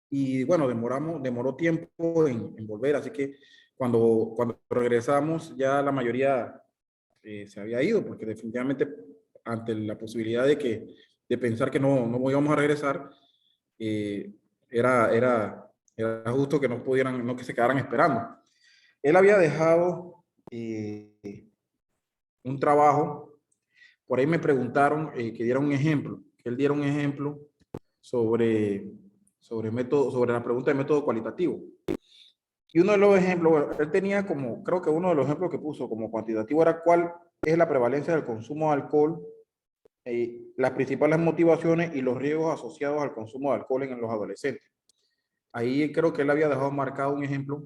Y bueno, demoró tiempo en volver, así que cuando regresamos ya la mayoría se había ido, porque definitivamente ante la posibilidad de pensar que no íbamos a regresar, eh, era, era, era justo que no pudieran, no que se quedaran esperando. Él había dejado un trabajo, por ahí me preguntaron que diera un ejemplo, que él diera un ejemplo sobre, sobre la pregunta de método cualitativo. Y uno de los ejemplos, bueno, él tenía como, creo que uno de los ejemplos que puso como cuantitativo era cuál es la prevalencia del consumo de alcohol, las principales motivaciones y los riesgos asociados al consumo de alcohol en los adolescentes. Ahí creo que él había dejado marcado un ejemplo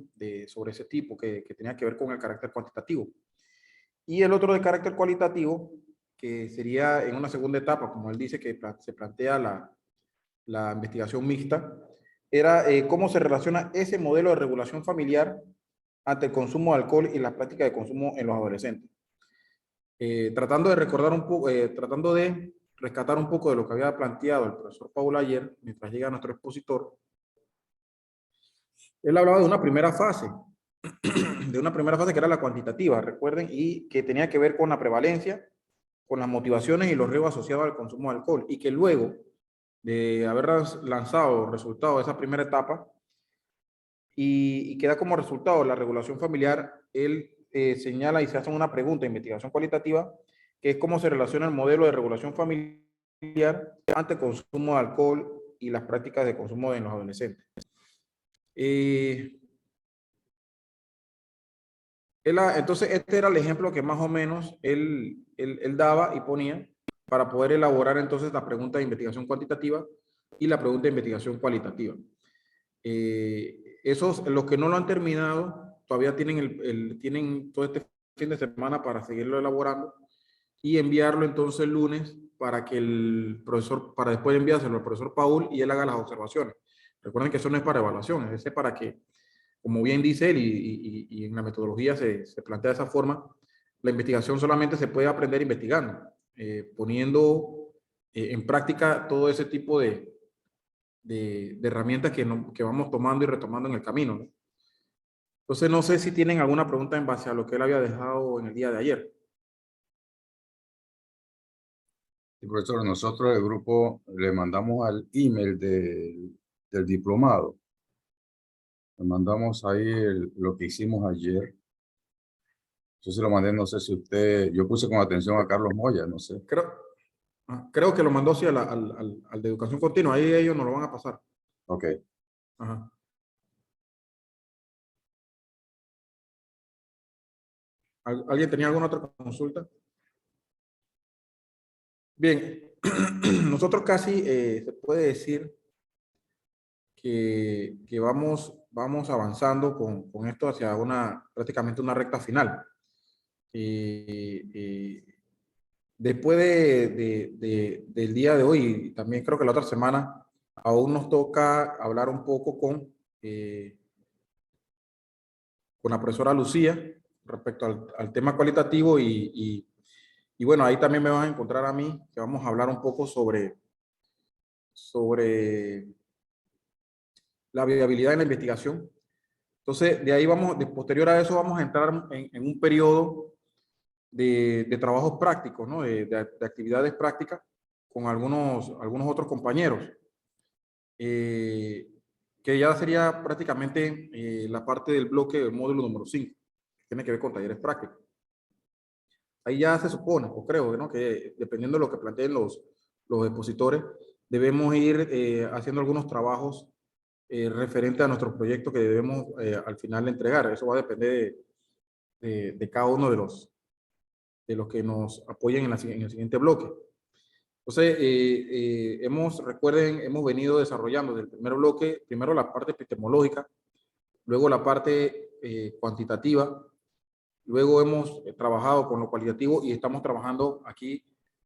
sobre ese tipo que tenía que ver con el carácter cuantitativo. Y el otro de carácter cualitativo, que sería en una segunda etapa, como él dice que se plantea la investigación mixta, era cómo se relaciona ese modelo de regulación familiar ante el consumo de alcohol y la práctica de consumo en los adolescentes. Tratando de recordar un poco, tratando de rescatar un poco de lo que había planteado el profesor Paul ayer, mientras llega nuestro expositor, él hablaba de una primera fase, de una primera fase que era la cuantitativa, recuerden, y que tenía que ver con la prevalencia, con las motivaciones y los riesgos asociados al consumo de alcohol, y que luego de haber lanzado resultados de esa primera etapa, y queda como resultado la regulación familiar, él señala y se hace una pregunta de investigación cualitativa, que es cómo se relaciona el modelo de regulación familiar ante el consumo de alcohol y las prácticas de consumo en los adolescentes. Entonces, este era el ejemplo que más o menos él daba y ponía para poder elaborar entonces la pregunta de investigación cuantitativa y la pregunta de investigación cualitativa. Esos, los que no lo han terminado, todavía tienen todo este fin de semana para seguirlo elaborando y enviarlo entonces el lunes para que el profesor, para después enviárselo al profesor Paul y él haga las observaciones. Recuerden que eso no es para evaluación, es para que, como bien dice él, y en la metodología se plantea de esa forma, la investigación solamente se puede aprender investigando, poniendo en práctica todo ese tipo de herramientas que vamos tomando y retomando en el camino, ¿no? Entonces, no sé si tienen alguna pregunta en base a lo que él había dejado en el día de ayer. Sí, profesor, nosotros el grupo le mandamos al email del diplomado. Le mandamos ahí lo que hicimos ayer. Yo se lo mandé, no sé si usted, yo puse con atención a Carlos Moya, no sé. Creo que lo mandó sí al de educación continua, ahí ellos nos lo van a pasar. Ok. Ajá. ¿Alguien tenía alguna otra consulta? Bien, nosotros casi se puede decir que vamos avanzando con esto hacia prácticamente una recta final. Y después del día de hoy, y también creo que la otra semana, aún nos toca hablar un poco con la profesora Lucía respecto al tema cualitativo y bueno, ahí también me van a encontrar a mí, que vamos a hablar un poco sobre la viabilidad de la investigación. Entonces, de ahí vamos, de posterior a eso, vamos a entrar en un periodo de trabajos prácticos, ¿no? De actividades prácticas con algunos otros compañeros, eh, que ya sería prácticamente la parte del bloque del módulo número 5, que tiene que ver con talleres prácticos. Ahí ya se supone, o creo, ¿no? Que dependiendo de lo que planteen los expositores, debemos ir haciendo algunos trabajos referentes a nuestro proyecto que debemos al final entregar. Eso va a depender de cada uno de los que nos apoyen en el siguiente bloque. Entonces, recuerden, hemos venido desarrollando desde el primer bloque, primero la parte epistemológica, luego la parte cuantitativa, luego hemos trabajado con lo cualitativo y estamos trabajando aquí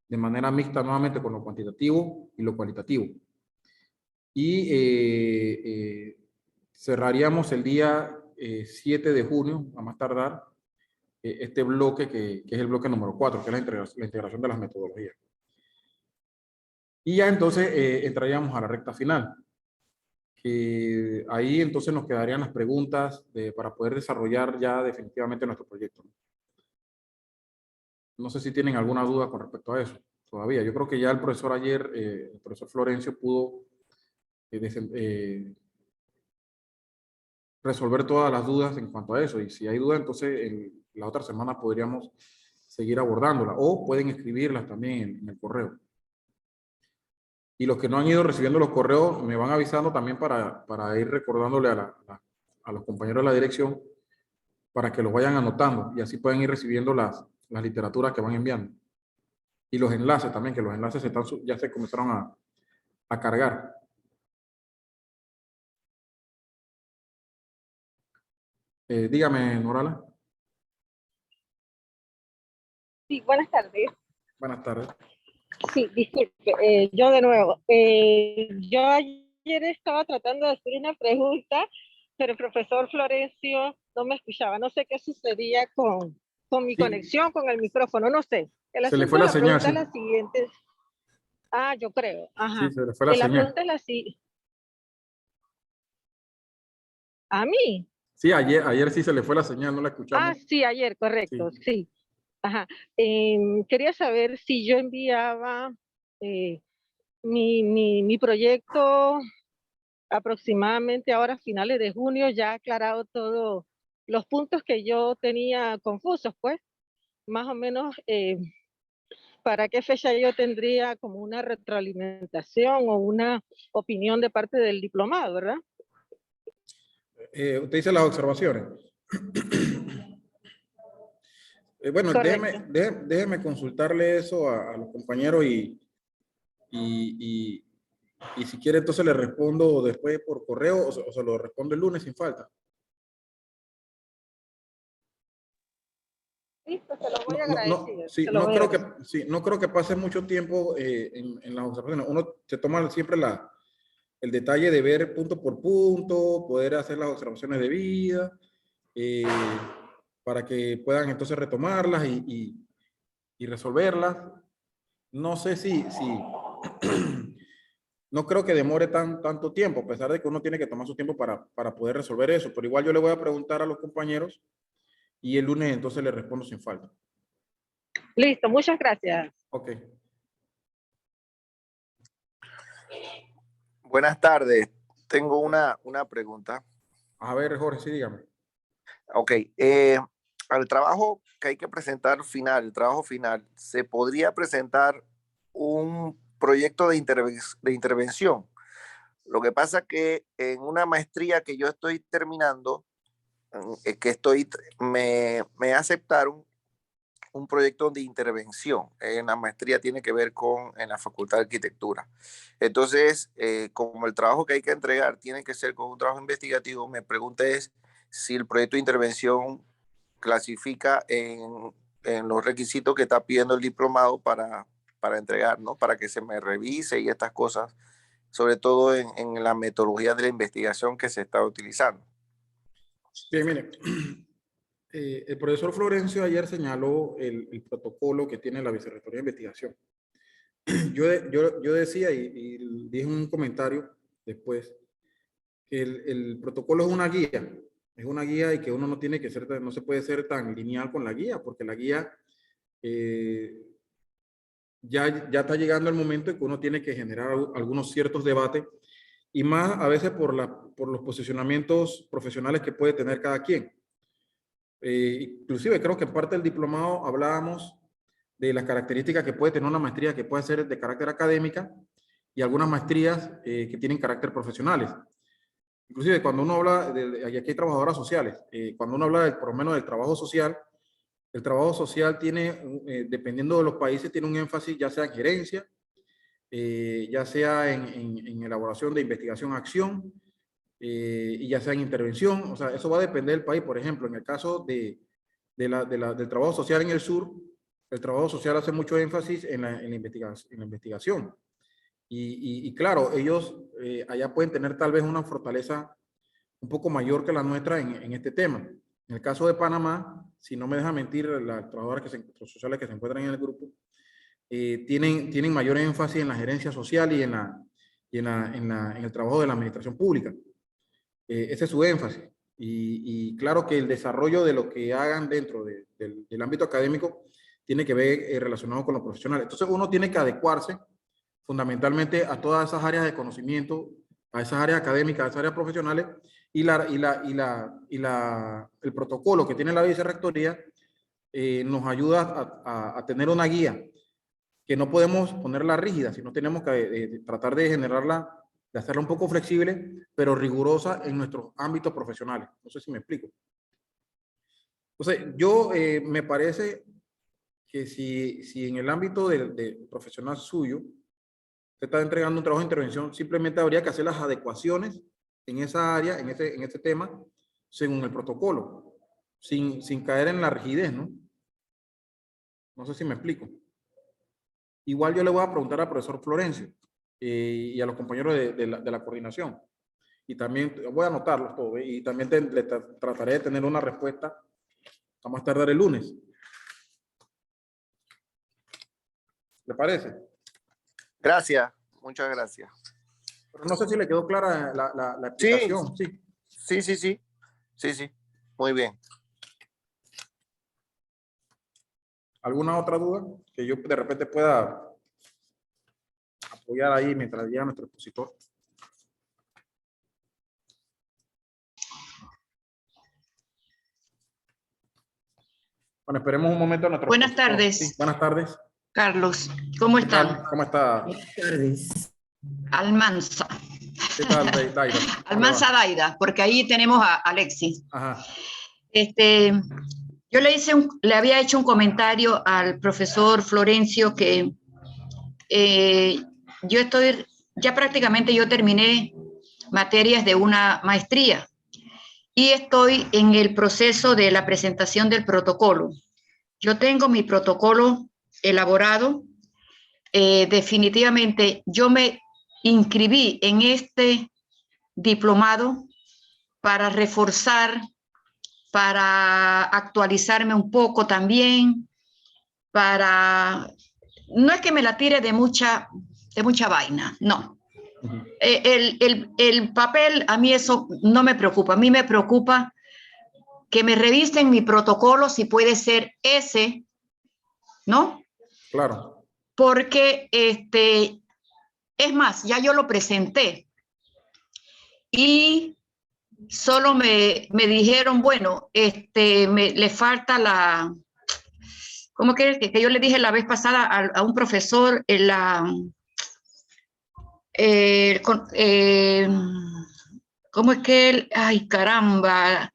de manera mixta nuevamente con lo cuantitativo y lo cualitativo. Y cerraríamos el día 7 de junio, a más tardar, este bloque que es el bloque número 4, que es la integración de las metodologías. Y ya entonces entraríamos a la recta final, que ahí entonces nos quedarían las preguntas para poder desarrollar ya definitivamente nuestro proyecto. No sé si tienen alguna duda con respecto a eso todavía. Yo creo que ya el profesor ayer, el profesor Florencio, pudo resolver todas las dudas en cuanto a eso. Y si hay dudas, entonces en la otra semana podríamos seguir abordándola o pueden escribirlas también en el correo. Y los que no han ido recibiendo los correos me van avisando también para ir recordándole a los compañeros de la dirección para que los vayan anotando y así pueden ir recibiendo las literaturas que van enviando. Y los enlaces también, que los enlaces ya se comenzaron a cargar. Dígame, Norala. Sí, buenas tardes. Buenas tardes. Sí, disculpe, yo de nuevo. Yo ayer estaba tratando de hacer una pregunta, pero el profesor Florencio no me escuchaba. No sé qué sucedía con mi Sí. conexión, con el micrófono, no sé. El Se le asunto fue de la la señal, pregunta sí. es la siguiente. Ah, yo creo. Sí, Ajá. se le fue la La señal. pregunta es la siguiente. ¿A mí? Sí, ayer sí se le fue la señal, no la escuchamos. Ah, sí, ayer, correcto, Sí. sí. Ajá. Quería saber si yo enviaba mi proyecto aproximadamente ahora a finales de junio, ya aclarado todos los puntos que yo tenía confusos, pues, más o menos, ¿para qué fecha yo tendría como una retroalimentación o una opinión de parte del diplomado, verdad? Usted dice las observaciones. Bueno, Correcto. déjeme consultarle eso a los compañeros y, y si quiere entonces le respondo después por correo o se lo respondo el lunes sin falta. Listo, se lo voy No, a no, agradecer. no, sí, Se lo voy a agradecer. sí, no creo que pase mucho tiempo en las observaciones. Uno se toma siempre el detalle de ver punto por punto, poder hacer las observaciones debidas, eh, para que puedan entonces retomarlas y resolverlas. No sé si no creo que demore tanto tiempo, a pesar de que uno tiene que tomar su tiempo para poder resolver eso, pero igual yo le voy a preguntar a los compañeros y el lunes entonces le respondo sin falta. Listo, muchas gracias. Ok. Buenas tardes. Tengo una pregunta. A ver, Jorge, sí, dígame. Ok. Al trabajo que hay que presentar final, el trabajo final, ¿se podría presentar un proyecto de intervención? Lo que pasa que en una maestría que yo estoy terminando, me aceptaron un proyecto de intervención. En la maestría tiene que ver en la Facultad de Arquitectura. Entonces, como el trabajo que hay que entregar tiene que ser con un trabajo investigativo, me pregunta es si el proyecto de intervención clasifica en los requisitos que está pidiendo el diplomado para entregar, ¿no? Para que se me revise y estas cosas, sobre todo en la metodología de la investigación que se está utilizando. Bien, mire, el profesor Florencio ayer señaló el protocolo que tiene la Vicerrectoría de Investigación. Yo decía y dije en un comentario después que el protocolo es una guía y que uno no tiene que ser, no se puede ser tan lineal con la guía, porque la guía ya está llegando el momento en que uno tiene que generar algunos ciertos debates y más a veces por los posicionamientos profesionales que puede tener cada quien. Inclusive creo que en parte del diplomado hablábamos de las características que puede tener una maestría que puede ser de carácter académica y algunas maestrías que tienen carácter profesionales. Inclusive cuando uno habla, aquí hay trabajadoras sociales, cuando uno habla por lo menos del trabajo social, el trabajo social tiene, dependiendo de los países, tiene un énfasis ya sea en gerencia, ya sea en elaboración de investigación-acción, y ya sea en intervención. O sea, eso va a depender del país. Por ejemplo, en el caso del trabajo social en el sur, el trabajo social hace mucho énfasis en la investigación. Y claro, ellos allá pueden tener tal vez una fortaleza un poco mayor que la nuestra en este tema. En el caso de Panamá, si no me deja mentir, las trabajadoras sociales que se encuentran en el grupo, tienen mayor énfasis en la gerencia social y en el trabajo de la administración pública. Ese es su énfasis. Y claro que el desarrollo de lo que hagan dentro del ámbito académico tiene que ver relacionado con los profesionales. Entonces uno tiene que adecuarse fundamentalmente a todas esas áreas de conocimiento, a esas áreas académicas, a esas áreas profesionales, y el protocolo que tiene la vicerrectoría nos ayuda a tener una guía que no podemos ponerla rígida, sino tenemos que tratar de generarla, de hacerla un poco flexible, pero rigurosa en nuestros ámbitos profesionales. No sé si me explico. Entonces, yo me parece que si en el ámbito del profesional suyo, usted está entregando un trabajo de intervención, simplemente habría que hacer las adecuaciones en esa área, en ese tema, según el protocolo, sin caer en la rigidez, ¿no? No sé si me explico. Igual yo le voy a preguntar al profesor Florencio y a los compañeros de la coordinación. Y también voy a anotarlos todos, y también trataré de tener una respuesta a más tardar el lunes. ¿Le parece? Gracias, muchas gracias. Pero no sé si le quedó clara la explicación. Sí. Muy bien. ¿Alguna otra duda que yo de repente pueda apoyar ahí mientras llega nuestro expositor? Bueno, esperemos un momento a nuestro Buenas expositor. tardes. Sí, buenas tardes. Carlos, ¿cómo ¿Qué tal? están? ¿Cómo está? Buenas tardes. Almanza. ¿Qué tal, Daira? Almanza Daida, porque ahí tenemos a Alexis. Ajá. Yo le había hecho un comentario al profesor Florencio que ya prácticamente yo terminé materias de una maestría y estoy en el proceso de la presentación del protocolo. Yo tengo mi protocolo elaborado. Definitivamente yo me inscribí en este diplomado para reforzar, para actualizarme un poco también, no es que me la tire de mucha vaina, no. El papel, a mí eso no me preocupa, a mí me preocupa que me revisen mi protocolo, si puede ser ese, ¿no? Claro. Porque es más, ya yo lo presenté y solo me dijeron, bueno, le falta ¿cómo que yo le dije la vez pasada a un profesor? ¿Cómo es que ay, caramba,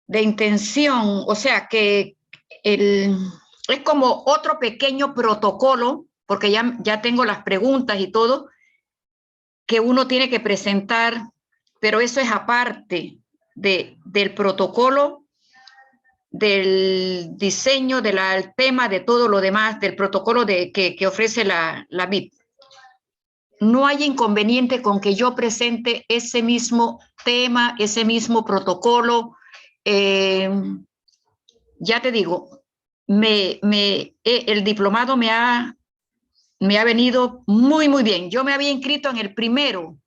de intención? O sea, que es como otro pequeño protocolo, porque ya tengo las preguntas y todo, que uno tiene que presentar, pero eso es aparte del protocolo, del diseño, del tema, de todo lo demás, del protocolo que ofrece la BIP. No hay inconveniente con que yo presente ese mismo tema, ese mismo protocolo. Ya te digo, el diplomado me ha venido muy, muy bien. Yo me había inscrito en el primero,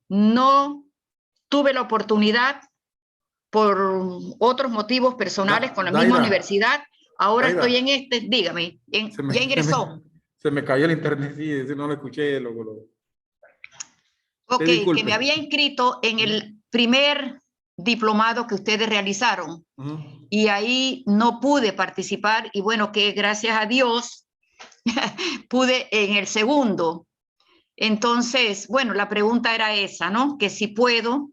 no tuve la oportunidad por otros motivos personales con la misma universidad. Ahora estoy en dígame, ya ingresó. Se me cayó el internet, sí, no lo escuché. Ok, que me había inscrito en el primer diplomado que ustedes realizaron. Y ahí no pude participar, y bueno, que gracias a Dios pude en el segundo. Entonces, bueno, la pregunta era esa, ¿no? Que si puedo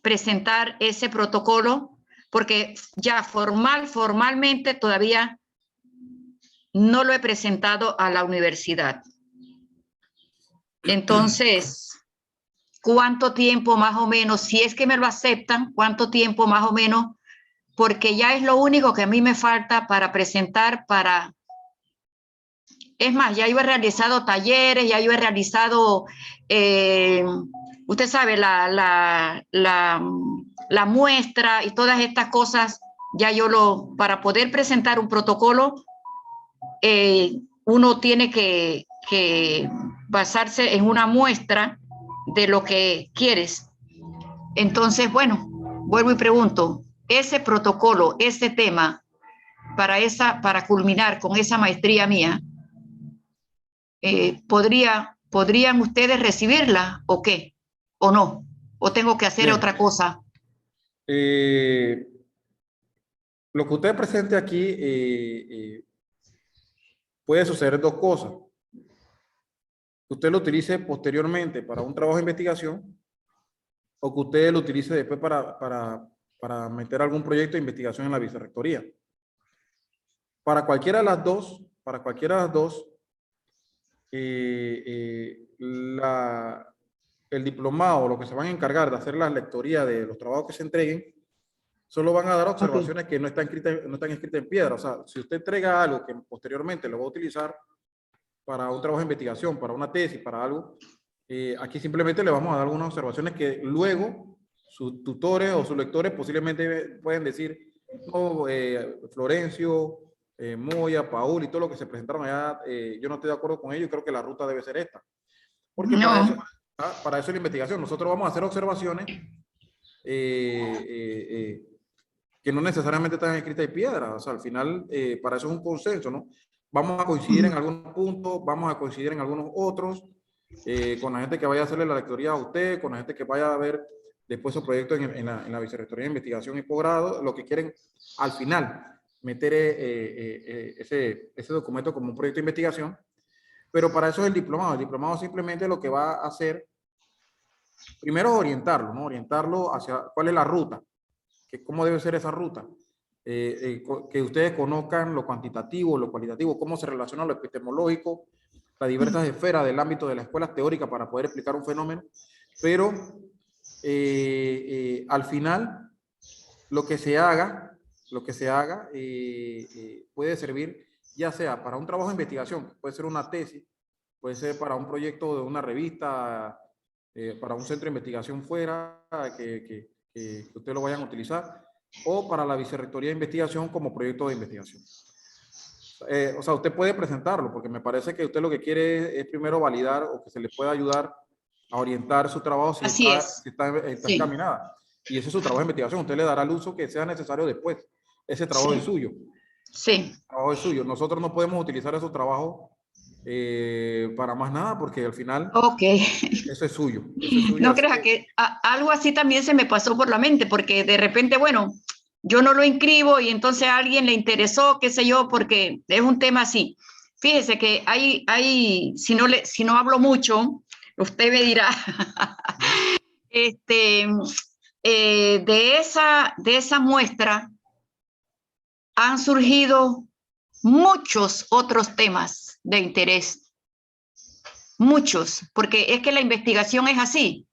presentar ese protocolo, porque ya formalmente todavía no lo he presentado a la universidad. Entonces, ¿cuánto tiempo más o menos, si es que me lo aceptan, cuánto tiempo más o menos? Porque ya es lo único que a mí me falta para presentar, es más, ya yo he realizado talleres, ya yo he realizado, usted sabe, la muestra y todas estas cosas, ya para poder presentar un protocolo, uno tiene que basarse en una muestra de lo que quieres. Entonces, bueno, vuelvo y pregunto, ese protocolo, ese tema, para culminar con esa maestría mía, ¿podrían ustedes recibirla o qué? ¿O no? ¿O tengo que hacer Bien. otra cosa? Lo que usted presente aquí puede suceder dos cosas. Que usted lo utilice posteriormente para un trabajo de investigación o que usted lo utilice después para meter algún proyecto de investigación en la vicerrectoría. Para cualquiera de las dos, el diplomado, lo que se van a encargar de hacer la lectoría de los trabajos que se entreguen, solo van a dar observaciones que no están escritas en piedra. O sea, si usted entrega algo que posteriormente lo va a utilizar para un trabajo de investigación, para una tesis, para algo, aquí simplemente le vamos a dar algunas observaciones que luego sus tutores o sus lectores posiblemente pueden decir, no, Florencio, Moya, Paul y todo lo que se presentaron allá, yo no estoy de acuerdo con ello y creo que la ruta debe ser esta. Porque No. para eso es la investigación. Nosotros vamos a hacer observaciones que no necesariamente están escritas en piedra. O sea, al final, para eso es un consenso, ¿no? Vamos a coincidir en algunos puntos, vamos a coincidir en algunos otros, con la gente que vaya a hacerle la lectoría a usted, con la gente que vaya a ver después su proyecto en la vicerrectoría de investigación y posgrado, lo que quieren al final meter ese documento como un proyecto de investigación, pero para eso es el diplomado. El diplomado simplemente lo que va a hacer, primero es orientarlo, ¿no? Orientarlo hacia cuál es la ruta, cómo debe ser esa ruta, que ustedes conozcan lo cuantitativo, lo cualitativo, cómo se relaciona lo epistemológico, las diversas esferas del ámbito de las escuelas teóricas para poder explicar un fenómeno, pero al final lo que se haga puede servir ya sea para un trabajo de investigación, puede ser una tesis, puede ser para un proyecto de una revista, para un centro de investigación fuera, que ustedes lo vayan a utilizar, o para la vicerrectoría de investigación como proyecto de investigación. O sea, usted puede presentarlo, porque me parece que usted lo que quiere es primero validar o que se le pueda ayudar a orientar su trabajo si está Sí. encaminada. Y ese es su trabajo de investigación. Usted le dará el uso que sea necesario después. Ese trabajo es suyo. Sí. El trabajo es suyo. Nosotros no podemos utilizar esos trabajos para más nada, porque al final eso es suyo. Eso es suyo. No creas que algo así también se me pasó por la mente, porque de repente, bueno, yo no lo inscribo y entonces a alguien le interesó, qué sé yo, porque es un tema así. Fíjese que si no hablo mucho, usted me dirá, de esa muestra han surgido muchos otros temas de interés. Muchos, porque es que la investigación es así.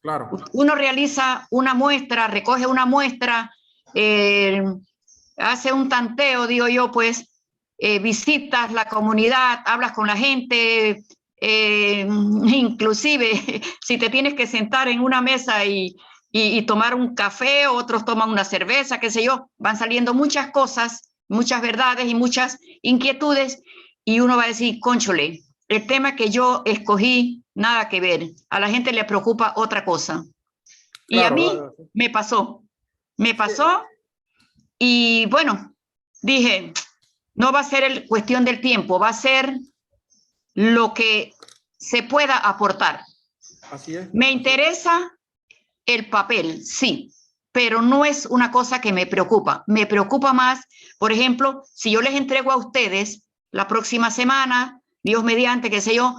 Claro. Uno realiza una muestra, recoge una muestra, hace un tanteo, digo yo, pues, visitas la comunidad, hablas con la gente, inclusive si te tienes que sentar en una mesa y tomar un café, otros toman una cerveza, qué sé yo, van saliendo muchas cosas, muchas verdades y muchas inquietudes, y uno va a decir, cónchole, el tema que yo escogí, nada que ver. A la gente le preocupa otra cosa. Y claro, a mí me pasó. Y bueno, dije, no va a ser cuestión del tiempo, va a ser lo que se pueda aportar. Así es. Me interesa el papel, sí, pero no es una cosa que me preocupa. Me preocupa más, por ejemplo, si yo les entrego a ustedes la próxima semana, Dios mediante, qué sé yo,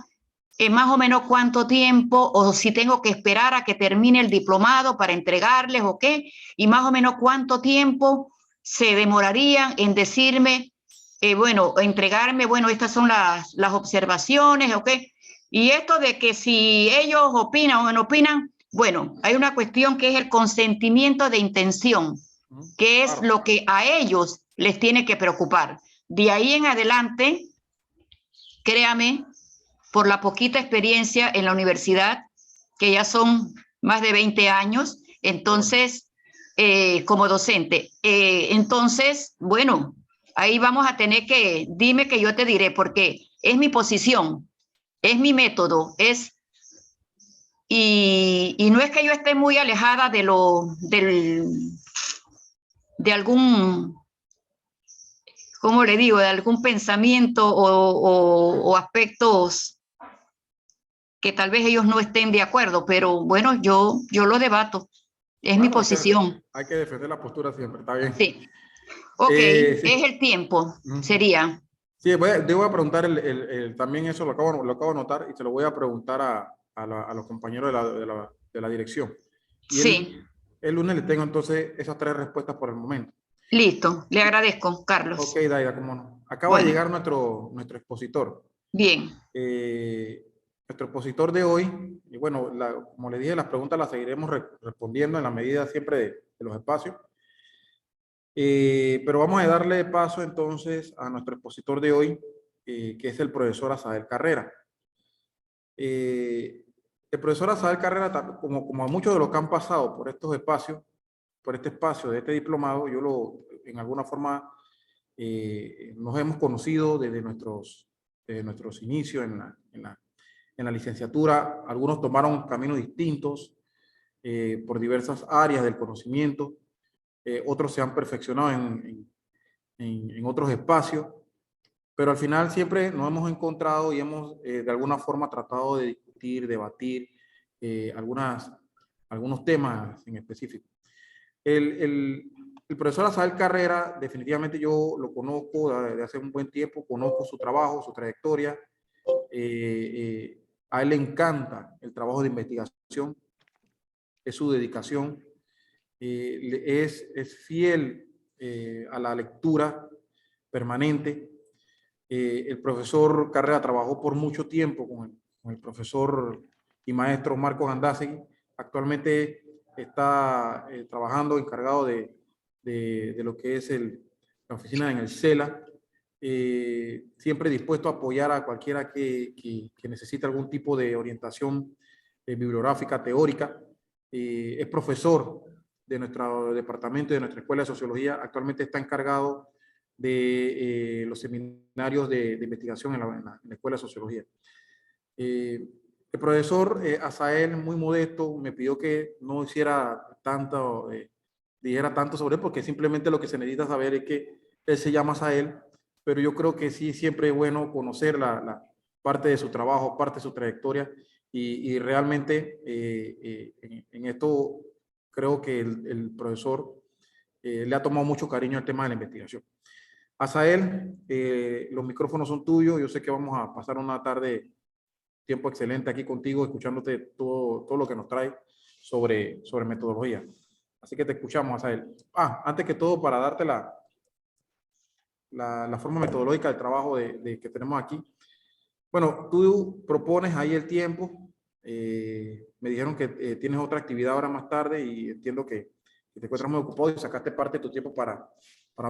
más o menos cuánto tiempo, o si tengo que esperar a que termine el diplomado para entregarles o qué, y más o menos cuánto tiempo se demorarían en decirme, bueno, entregarme, bueno, estas son las observaciones, ¿ok? Y esto de que si ellos opinan o no opinan, bueno, hay una cuestión que es el consentimiento de intención, que es lo que a ellos les tiene que preocupar. De ahí en adelante, créame, por la poquita experiencia en la universidad, que ya son más de 20 años, entonces, como docente. Entonces, bueno, ahí vamos a tener que, dime que yo te diré, porque es mi posición, es mi método, y no es que yo esté muy alejada de de algún, ¿cómo le digo?, de algún pensamiento o aspectos que tal vez ellos no estén de acuerdo, pero bueno, yo lo debato, es mi Bueno, posición. hay que defender la postura siempre, está bien. Sí, ok, Sí. es el tiempo, Ujú. sería. Sí, te voy a preguntar también eso, lo acabo de notar y se lo voy a preguntar a los compañeros de la dirección. Y Sí, el lunes le tengo entonces esas 3 respuestas por el momento. listo, le agradezco, Carlos. Ok, Daida, cómo no. Acaba de Bueno. llegar nuestro expositor. Bien, Nuestro expositor de hoy, y bueno, como le dije, las preguntas las seguiremos respondiendo en la medida siempre de los espacios. Pero vamos a darle paso entonces a nuestro expositor de hoy, que es el profesor Asael Carrera. El profesor Asael Carrera, como a muchos de los que han pasado por estos espacios, por este espacio de este diplomado, en alguna forma nos hemos conocido desde nuestros inicios en la licenciatura. Algunos tomaron caminos distintos por diversas áreas del conocimiento. Otros se han perfeccionado en otros espacios, pero al final siempre nos hemos encontrado y hemos de alguna forma tratado de discutir, debatir algunos temas en específico. El profesor Asael Carrera, definitivamente yo lo conozco desde hace un buen tiempo, conozco su trabajo, su trayectoria. A él le encanta el trabajo de investigación, es su dedicación, es fiel a la lectura permanente. El profesor Carrera trabajó por mucho tiempo con el profesor y maestro Marcos Andázegui. Actualmente está trabajando encargado de lo que es la oficina en el CELA, siempre dispuesto a apoyar a cualquiera que necesite algún tipo de orientación bibliográfica, teórica. Es profesor de nuestro departamento, de nuestra escuela de sociología. Actualmente está encargado de los seminarios de investigación en la escuela de sociología. El profesor Asael, muy modesto, me pidió que no dijera tanto sobre él, porque simplemente lo que se necesita saber es que él se llama Asael, pero yo creo que sí, siempre es bueno conocer la parte de su trabajo, parte de su trayectoria, y realmente en esto creo que el profesor le ha tomado mucho cariño al tema de la investigación. Asael, los micrófonos son tuyos. Yo sé que vamos a pasar una tarde, tiempo excelente aquí contigo, escuchándote todo lo que nos trae sobre metodología. Así que te escuchamos, Asael. Antes que todo, para darte la forma metodológica del trabajo que tenemos aquí. Bueno, tú propones ahí el tiempo. Me dijeron que tienes otra actividad ahora más tarde y entiendo que te encuentras muy ocupado y sacaste parte de tu tiempo para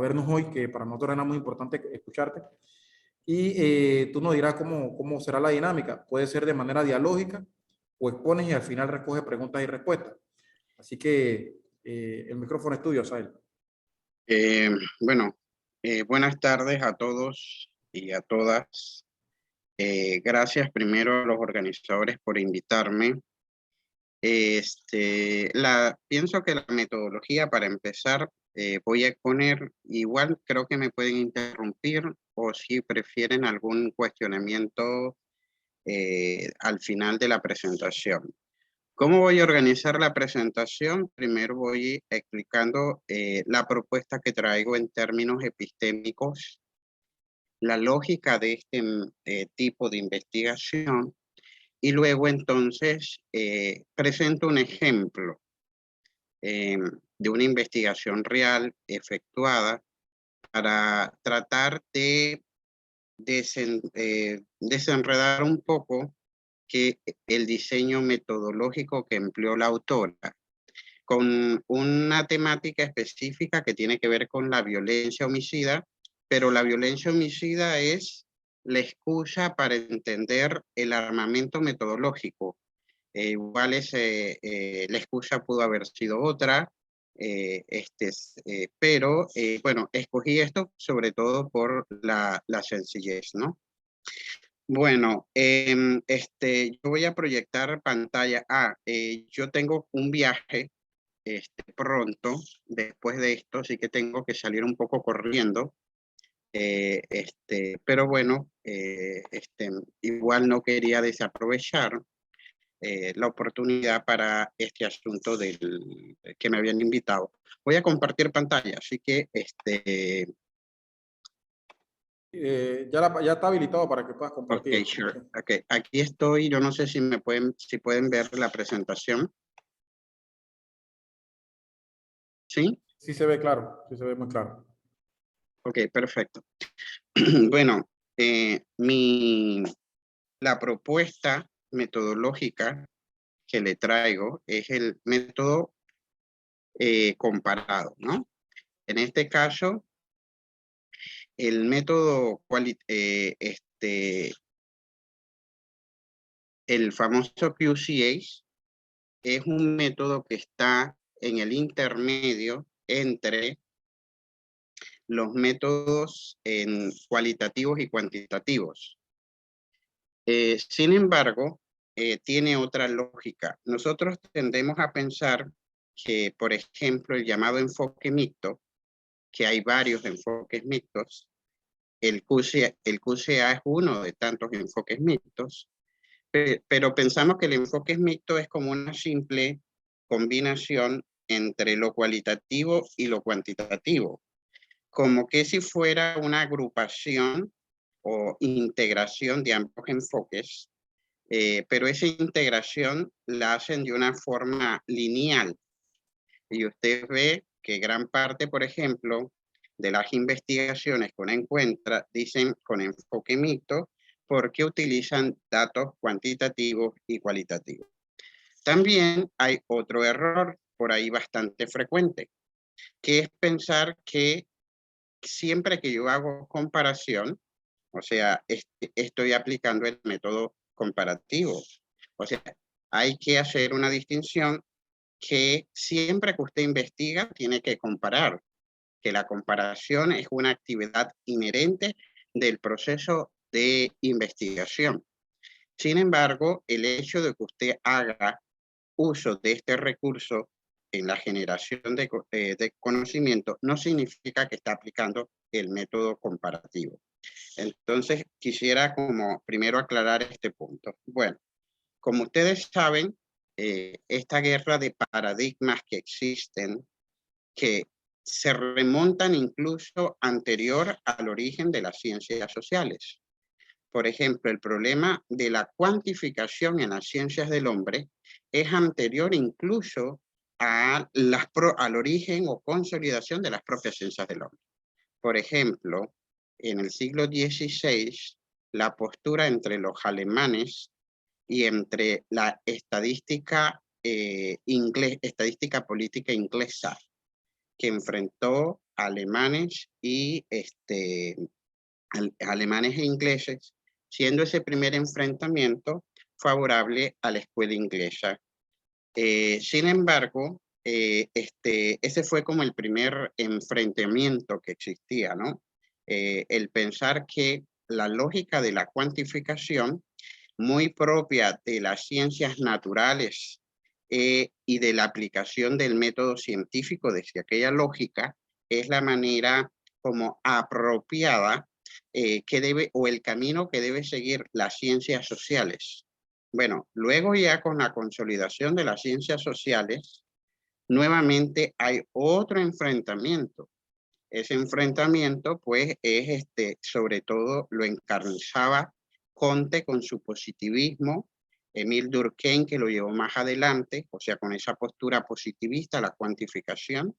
vernos hoy, que para nosotros era muy importante escucharte. Y tú nos dirás cómo será la dinámica. Puede ser de manera dialógica o expones y al final recoge preguntas y respuestas. Así que el micrófono es tuyo, Asael. Bueno, buenas tardes a todos y a todas. Gracias primero a los organizadores por invitarme. Pienso que la metodología, para empezar, voy a exponer, igual creo que me pueden interrumpir o si prefieren algún cuestionamiento al final de la presentación. ¿Cómo voy a organizar la presentación? Primero voy explicando la propuesta que traigo en términos epistémicos, la lógica de este tipo de investigación, y luego entonces presento un ejemplo de una investigación real efectuada para tratar de desenredar un poco que el diseño metodológico que empleó la autora, con una temática específica que tiene que ver con la violencia homicida, pero la violencia homicida es la excusa para entender el armamento metodológico. Igual la excusa pudo haber sido otra, pero bueno, escogí esto sobre todo por la sencillez, ¿no? Bueno, yo voy a proyectar pantalla. Yo tengo un viaje pronto después de esto, así que tengo que salir un poco corriendo. Pero bueno, igual no quería desaprovechar la oportunidad para este asunto que me habían invitado. Voy a compartir pantalla, así que Ya está habilitado para que puedas compartir. ok, sure. Okay. Aquí estoy, yo no sé si pueden ver la presentación. ¿Sí? Sí se ve claro, sí se ve muy claro. Ok, perfecto. Bueno, la propuesta metodológica que le traigo es el método comparado, ¿no? En este caso, el método, el famoso QCA es un método que está en el intermedio entre los métodos cualitativos y cuantitativos. Sin embargo, tiene otra lógica. Nosotros tendemos a pensar que, por ejemplo, el llamado enfoque mixto, que hay varios enfoques mixtos, el QCA es uno de tantos enfoques mixtos, pero pensamos que el enfoque mixto es como una simple combinación entre lo cualitativo y lo cuantitativo, como que si fuera una agrupación o integración de ambos enfoques, pero esa integración la hacen de una forma lineal. Y usted ve que gran parte, por ejemplo, de las investigaciones que uno encuentra dicen con enfoque mixto porque utilizan datos cuantitativos y cualitativos. También hay otro error por ahí bastante frecuente, que es pensar que siempre que yo hago comparación, o sea, estoy aplicando el método comparativo. O sea, hay que hacer una distinción que siempre que usted investiga tiene que comparar, que la comparación es una actividad inherente del proceso de investigación. Sin embargo, el hecho de que usted haga uso de este recurso en la generación de conocimiento no significa que está aplicando el método comparativo. Entonces, quisiera como primero aclarar este punto. Bueno, como ustedes saben, esta guerra de paradigmas que existen, que se remontan incluso anterior al origen de las ciencias sociales. Por ejemplo, el problema de la cuantificación en las ciencias del hombre es anterior incluso al origen o consolidación de las propias ciencias del hombre. Por ejemplo, en el siglo XVI, la postura entre los alemanes y entre la estadística estadística política inglesa, que enfrentó alemanes alemanes e ingleses, siendo ese primer enfrentamiento favorable a la escuela inglesa. Sin embargo, ese fue como el primer enfrentamiento que existía, ¿no? El pensar que la lógica de la cuantificación, muy propia de las ciencias naturales y de la aplicación del método científico desde aquella lógica, es la manera como apropiada que debe, o el camino que debe seguir las ciencias sociales. Bueno, luego ya con la consolidación de las ciencias sociales, nuevamente hay otro enfrentamiento. Ese enfrentamiento, pues, es sobre todo lo encarnizaba Comte con su positivismo, Emile Durkheim, que lo llevó más adelante, o sea, con esa postura positivista, la cuantificación,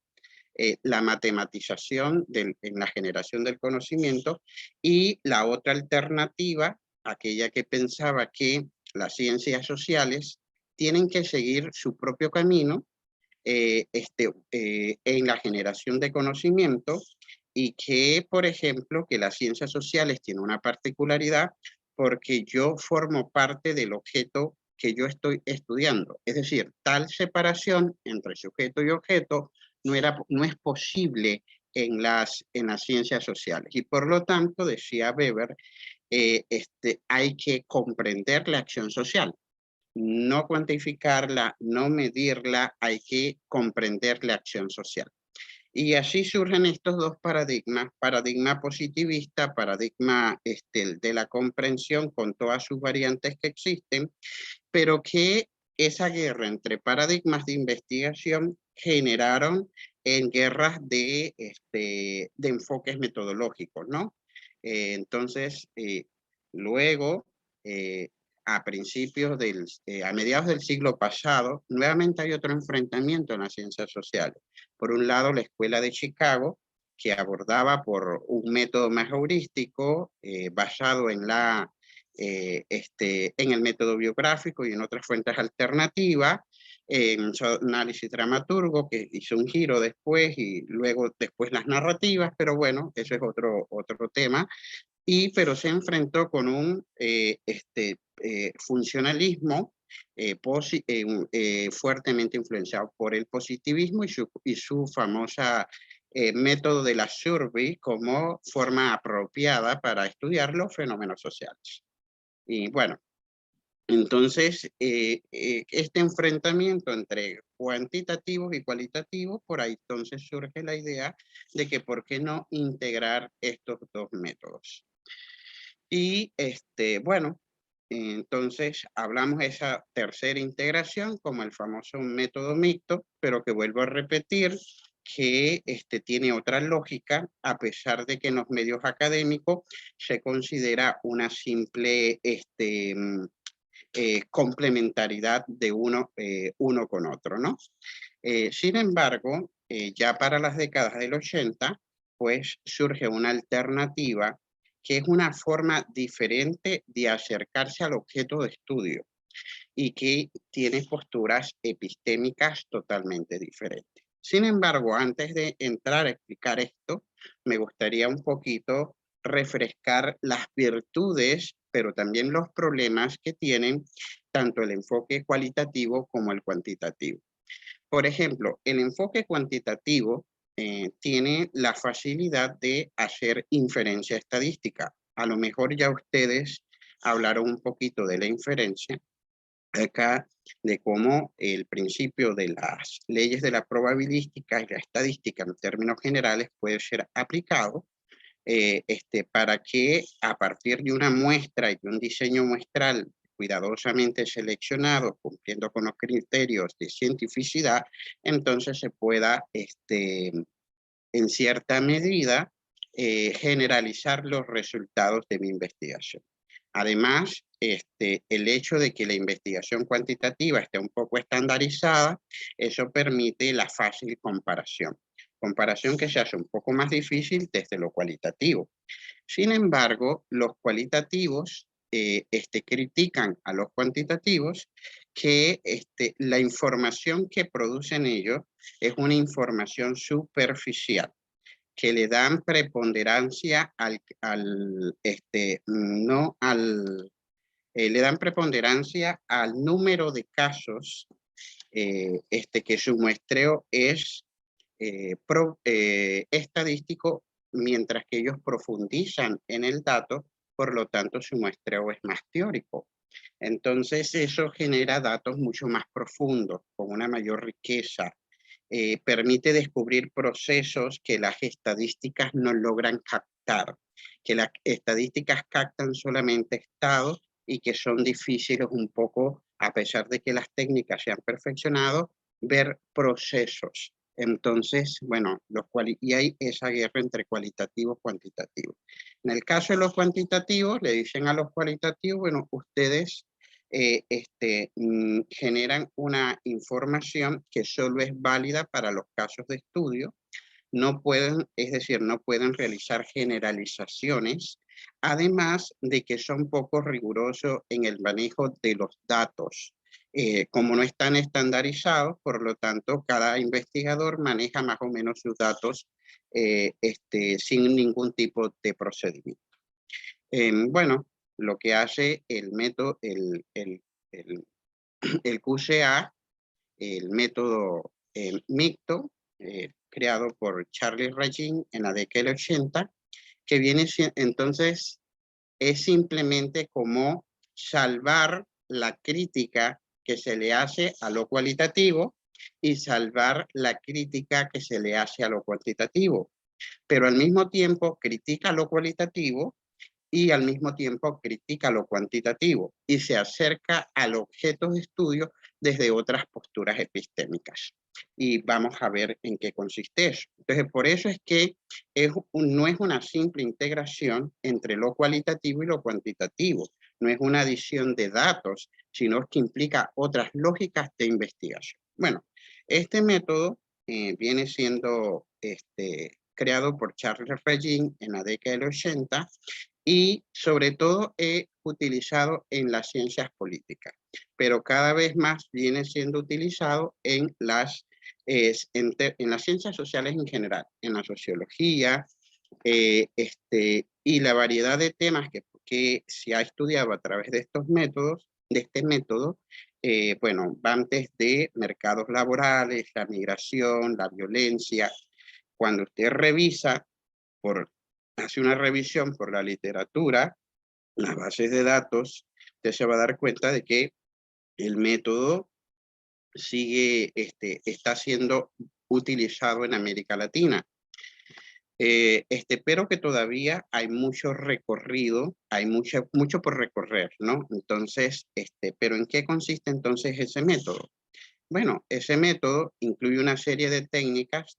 la matematización en la generación del conocimiento, y la otra alternativa, aquella que pensaba que las ciencias sociales tienen que seguir su propio camino en la generación de conocimiento, y que, por ejemplo, que las ciencias sociales tienen una particularidad porque yo formo parte del objeto que yo estoy estudiando. Es decir, tal separación entre sujeto y objeto no es posible en las ciencias sociales. Y por lo tanto, decía Weber, hay que comprender la acción social. No cuantificarla, no medirla, hay que comprender la acción social. Y así surgen estos dos paradigmas, paradigma positivista, paradigma de la comprensión con todas sus variantes que existen, pero que esa guerra entre paradigmas de investigación generaron en guerras de enfoques metodológicos, ¿no? Entonces, luego, a principios a mediados del siglo pasado, nuevamente hay otro enfrentamiento en las ciencias sociales. Por un lado, la Escuela de Chicago, que abordaba por un método más heurístico, basado en en el método biográfico y en otras fuentes alternativas, en su análisis dramaturgo, que hizo un giro después y luego después las narrativas, pero bueno, eso es otro tema. Pero se enfrentó con un funcionalismo fuertemente influenciado por el positivismo y su famosa método de la survey como forma apropiada para estudiar los fenómenos sociales. Y bueno, entonces este enfrentamiento entre cuantitativos y cualitativos, por ahí entonces surge la idea de que por qué no integrar estos dos métodos. Y bueno, entonces hablamos de esa tercera integración como el famoso método mixto, pero que vuelvo a repetir que tiene otra lógica, a pesar de que en los medios académicos se considera una simple complementariedad de uno con otro, ¿no? Sin embargo, ya para las décadas del 80, pues surge una alternativa que es una forma diferente de acercarse al objeto de estudio y que tiene posturas epistémicas totalmente diferentes. Sin embargo, antes de entrar a explicar esto, me gustaría un poquito refrescar las virtudes, pero también los problemas que tienen tanto el enfoque cualitativo como el cuantitativo. Por ejemplo, el enfoque cuantitativo tiene la facilidad de hacer inferencia estadística. A lo mejor ya ustedes hablaron un poquito de la inferencia acá, de cómo el principio de las leyes de la probabilística y la estadística en términos generales puede ser aplicado para que a partir de una muestra y de un diseño muestral cuidadosamente seleccionado, cumpliendo con los criterios de cientificidad, entonces se pueda, en cierta medida, generalizar los resultados de mi investigación. Además, el hecho de que la investigación cuantitativa esté un poco estandarizada, eso permite la fácil comparación. Comparación que se hace un poco más difícil desde lo cualitativo. Sin embargo, los cualitativos critican a los cuantitativos que la información que producen ellos es una información superficial, que le dan preponderancia le dan preponderancia al número de casos que su muestreo es estadístico, mientras que ellos profundizan en el dato, por lo tanto su muestreo es más teórico. Entonces eso genera datos mucho más profundos, con una mayor riqueza, permite descubrir procesos que las estadísticas no logran captar, que las estadísticas captan solamente estados y que son difíciles un poco, a pesar de que las técnicas se han perfeccionado, ver procesos. Entonces, bueno, y hay esa guerra entre cualitativos y cuantitativos. En el caso de los cuantitativos, le dicen a los cualitativos, bueno, ustedes generan una información que solo es válida para los casos de estudio, no pueden, es decir, no pueden realizar generalizaciones, además de que son poco rigurosos en el manejo de los datos. Como no están estandarizados, por lo tanto, cada investigador maneja más o menos sus datos sin ningún tipo de procedimiento. Bueno, lo que hace el método, el QCA, el método mixto, creado por Charles Regin en la década del 80, que viene entonces es simplemente como salvar la crítica que se le hace a lo cualitativo y salvar la crítica que se le hace a lo cuantitativo. Pero al mismo tiempo critica lo cualitativo y al mismo tiempo critica lo cuantitativo y se acerca al objeto de estudio desde otras posturas epistémicas. Y vamos a ver en qué consiste eso. Entonces, por eso es que no es una simple integración entre lo cualitativo y lo cuantitativo. No es una adición de datos, sino que implica otras lógicas de investigación. Bueno, este método viene siendo creado por Charles Regin en la década del 80 y sobre todo he utilizado en las ciencias políticas, pero cada vez más viene siendo utilizado en las ciencias sociales en general, en la sociología, y la variedad de temas que se ha estudiado a través de estos métodos, de este método, bueno, van desde mercados laborales, la migración, la violencia. Cuando usted revisa, hace una revisión por la literatura, las bases de datos, usted se va a dar cuenta de que el método sigue, está siendo utilizado en América Latina. Pero que todavía hay mucho recorrido, hay mucho por recorrer, ¿no? Entonces, pero ¿en qué consiste entonces ese método? Bueno, ese método incluye una serie de técnicas,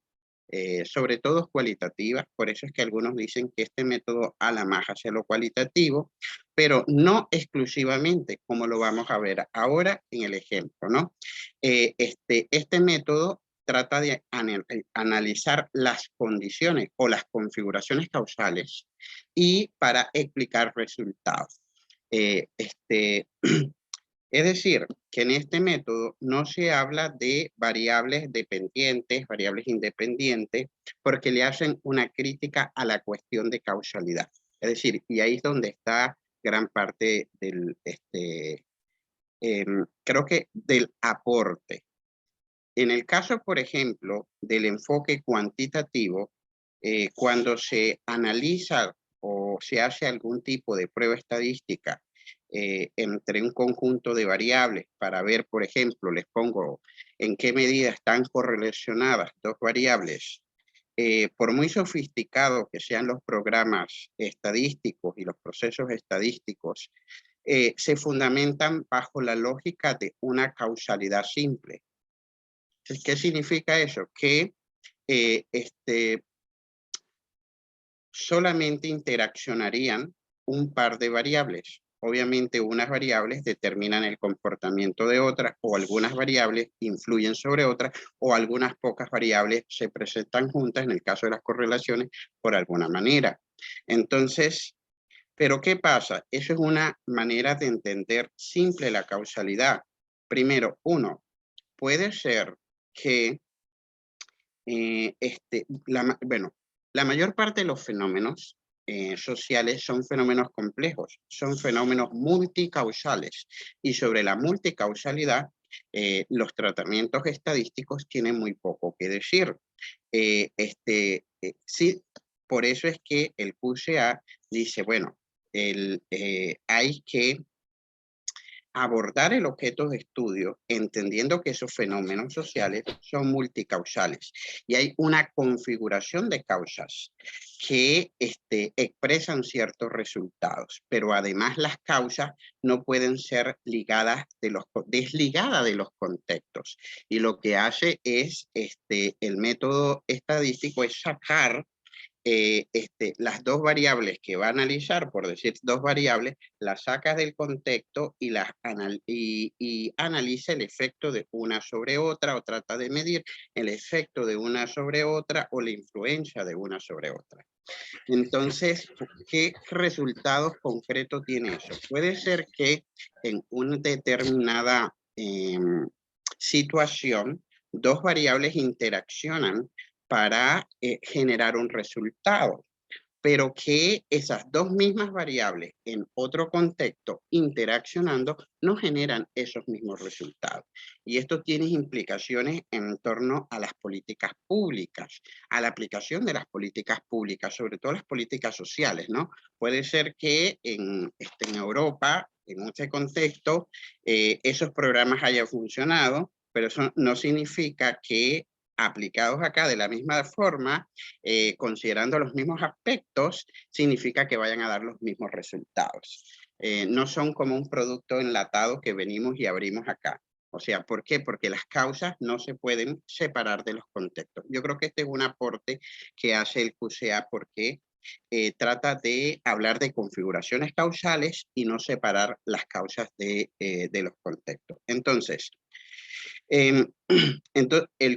sobre todo cualitativas, por eso es que algunos dicen que este método ala más hacia lo cualitativo, pero no exclusivamente, como lo vamos a ver ahora en el ejemplo, ¿no? Este método trata de analizar las condiciones o las configuraciones causales y para explicar resultados. Es decir, que en este método no se habla de variables dependientes, variables independientes, porque le hacen una crítica a la cuestión de causalidad. Es decir, y ahí es donde está gran parte del, creo que del aporte. En el caso, por ejemplo, del enfoque cuantitativo, cuando se analiza o se hace algún tipo de prueba estadística entre un conjunto de variables para ver, por ejemplo, les pongo en qué medida están correlacionadas dos variables, por muy sofisticados que sean los programas estadísticos y los procesos estadísticos, se fundamentan bajo la lógica de una causalidad simple. ¿Qué significa eso? Que solamente interaccionarían un par de variables. Obviamente unas variables determinan el comportamiento de otras, o algunas variables influyen sobre otras, o algunas pocas variables se presentan juntas en el caso de las correlaciones por alguna manera. Entonces, ¿pero qué pasa? Eso es una manera de entender simple la causalidad. Primero, puede ser que la mayor parte de los fenómenos sociales son fenómenos complejos, son fenómenos multicausales, y sobre la multicausalidad los tratamientos estadísticos tienen muy poco que decir. Sí, por eso es que el QCA dice, bueno, hay que abordar el objeto de estudio entendiendo que esos fenómenos sociales son multicausales y hay una configuración de causas que expresan ciertos resultados, pero además las causas no pueden ser desligadas de los contextos, y lo que hace es el método estadístico es sacar las dos variables que va a analizar, por decir dos variables, las sacas del contexto y analiza el efecto de una sobre otra, o trata de medir el efecto de una sobre otra o la influencia de una sobre otra. Entonces, ¿qué resultados concretos tiene eso? Puede ser que en una determinada situación, dos variables interaccionan para generar un resultado. pero que esas dos mismas variables en otro contexto interaccionando no generan esos mismos resultados. Y esto tiene implicaciones en torno a las políticas públicas, a la aplicación de las políticas públicas, sobre todo las políticas sociales, ¿no? Puede ser que en Europa, en ese contexto, esos programas hayan funcionado, pero eso no significa que aplicados acá de la misma forma, considerando los mismos aspectos, significa que vayan a dar los mismos resultados. No son como un producto enlatado que venimos y abrimos acá. O sea, ¿por qué? Porque las causas no se pueden separar de los contextos. Yo creo que este es un aporte que hace el QCA porque trata de hablar de configuraciones causales y no separar las causas de los contextos. Entonces, el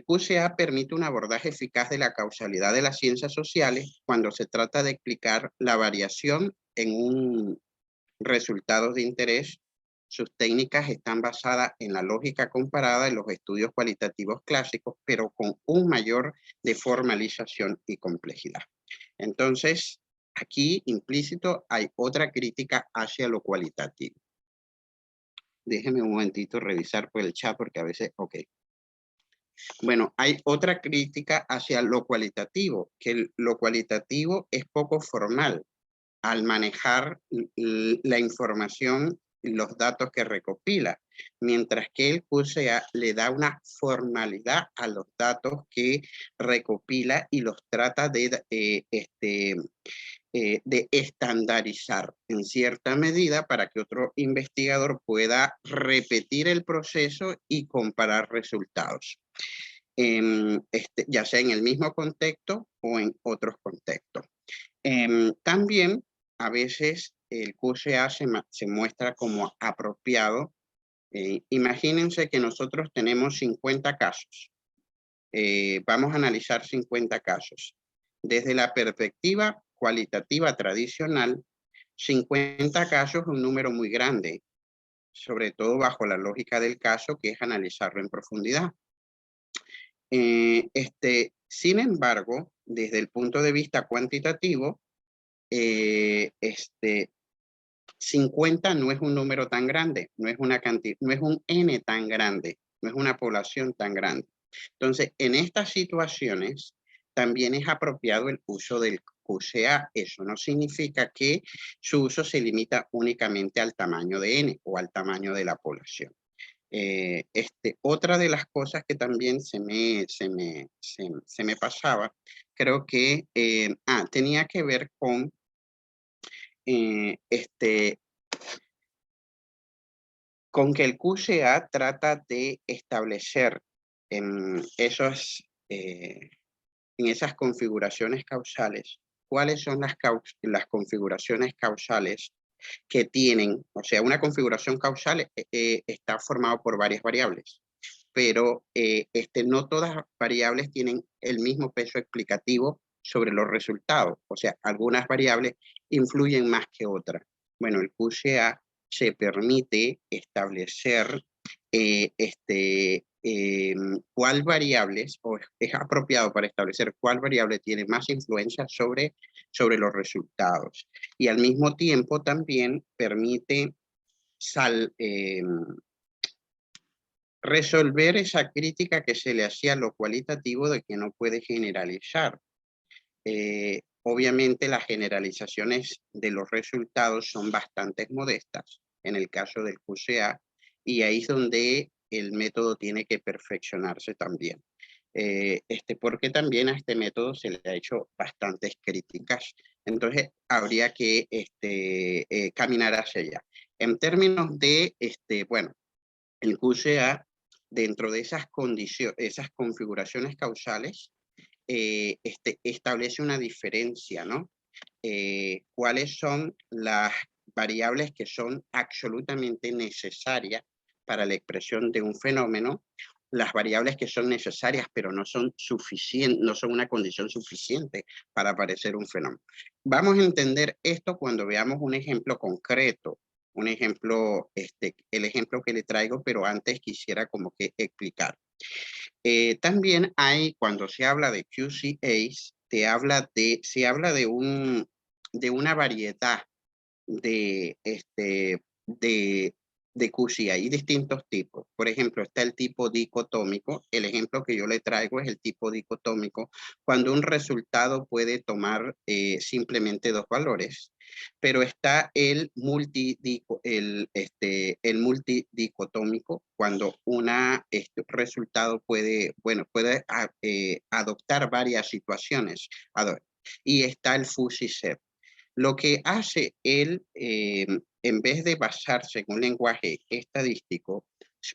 QCA permite un abordaje eficaz de la causalidad de las ciencias sociales cuando se trata de explicar la variación en un resultado de interés. Sus técnicas están basadas en la lógica comparada en los estudios cualitativos clásicos, pero con un mayor de formalización y complejidad. Entonces, aquí implícito hay otra crítica hacia lo cualitativo. Déjeme un momentito revisar por el chat porque a veces, ok. Bueno, hay otra crítica hacia lo cualitativo, que lo cualitativo es poco formal al manejar la información y los datos que recopila, mientras que el QCA le da una formalidad a los datos que recopila y los trata de estandarizar en cierta medida para que otro investigador pueda repetir el proceso y comparar resultados, ya sea en el mismo contexto o en otros contextos. También a veces el QCA se muestra como apropiado. Imagínense que nosotros tenemos 50 casos. Vamos a analizar 50 casos. Desde la perspectiva cualitativa tradicional, 50 casos es un número muy grande, sobre todo bajo la lógica del caso, que es analizarlo en profundidad. Sin embargo, desde el punto de vista cuantitativo, 50 no es un número tan grande, no es una cantidad, no es un N tan grande, no es una población tan grande. Entonces, en estas situaciones también es apropiado el uso del QCA. Eso no significa que su uso se limita únicamente al tamaño de N o al tamaño de la población. Otra de las cosas que también se me pasaba, creo que tenía que ver con con que el QCA trata de establecer en esas configuraciones causales cuáles son las configuraciones causales que tienen, o sea, una configuración causal está formada por varias variables, pero no todas las variables tienen el mismo peso explicativo sobre los resultados, o sea, algunas variables influyen más que otras. Bueno, el QCA se permite establecer cuál variables, o es apropiado para establecer cuál variable tiene más influencia sobre los resultados. Y al mismo tiempo también permite resolver esa crítica que se le hacía a lo cualitativo de que no puede generalizar. Obviamente las generalizaciones de los resultados son bastante modestas en el caso del QCA, y ahí es donde el método tiene que perfeccionarse también. Porque también a este método se le ha hecho bastantes críticas. Entonces habría que caminar hacia allá. En términos de, bueno, el QCA, dentro de esas condiciones, esas configuraciones causales, establece una diferencia, ¿no? ¿Cuáles son las variables que son absolutamente necesarias para la expresión de un fenómeno? Las variables que son necesarias pero no son suficientes, no son una condición suficiente para aparecer un fenómeno. Vamos a entender esto cuando veamos un ejemplo concreto, un ejemplo, el ejemplo que le traigo, pero antes quisiera como que explicar. También hay, cuando se habla de QCAs, se habla de un una variedad de QCI. Hay distintos tipos. Por ejemplo, está el tipo dicotómico. El ejemplo que yo le traigo es el tipo dicotómico, cuando un resultado puede tomar simplemente dos valores. Pero está el multidicotómico, cuando un resultado puede adoptar varias situaciones. Y está el fuzzy set. Lo que hace él, en vez de basarse en un lenguaje estadístico,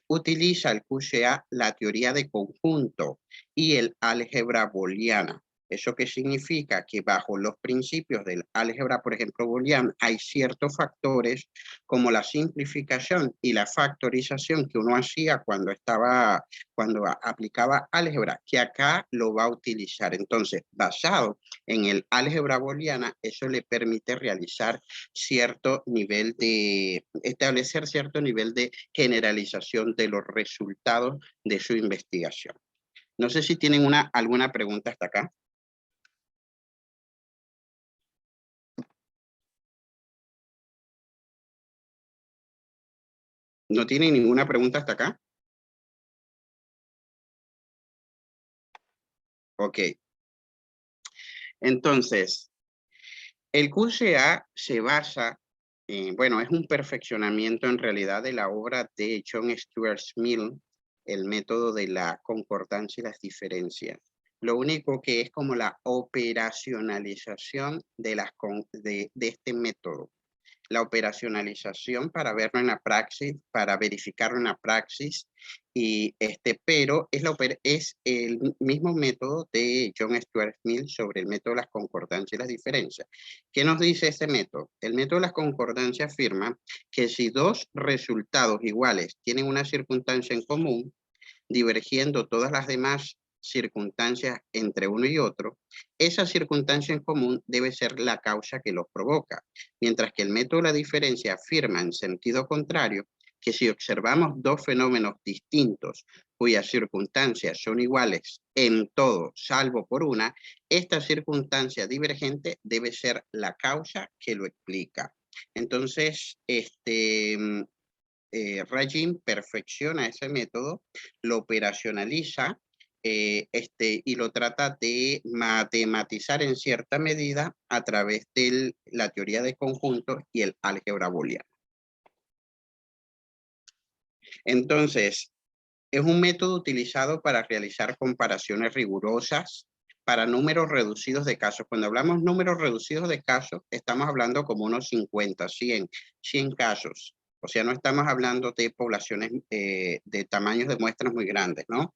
utiliza el QCA, la teoría de conjunto y el álgebra booleana. ¿Eso qué significa? Que bajo los principios del álgebra, por ejemplo, booleana, hay ciertos factores como la simplificación y la factorización que uno hacía cuando aplicaba álgebra, que acá lo va a utilizar. Entonces, basado en el álgebra booleana, eso le permite realizar establecer cierto nivel de generalización de los resultados de su investigación. No sé si tienen alguna pregunta hasta acá. ¿No tienen ninguna pregunta hasta acá? Ok. Entonces, el QCA se basa, bueno, es un perfeccionamiento en realidad de la obra de John Stuart Mill, el método de la concordancia y las diferencias. Lo único que es como la operacionalización de este método. La operacionalización para verlo en la praxis, para verificarlo en la praxis, pero es el mismo método de John Stuart Mill sobre el método de las concordancias y las diferencias. ¿Qué nos dice este método? El método de las concordancias afirma que si dos resultados iguales tienen una circunstancia en común, divergiendo todas las demás circunstancias entre uno y otro, esa circunstancia en común debe ser la causa que los provoca, mientras que el método de la diferencia afirma en sentido contrario que si observamos dos fenómenos distintos cuyas circunstancias son iguales en todo salvo por una, esta circunstancia divergente debe ser la causa que lo explica. Entonces, Rajin perfecciona ese método, lo operacionaliza y lo trata de matematizar en cierta medida a través de la teoría de conjuntos y el álgebra booleana. Entonces, es un método utilizado para realizar comparaciones rigurosas para números reducidos de casos. Cuando hablamos números reducidos de casos, estamos hablando como unos 50, 100 casos. O sea, no estamos hablando de poblaciones de tamaños de muestras muy grandes, ¿no?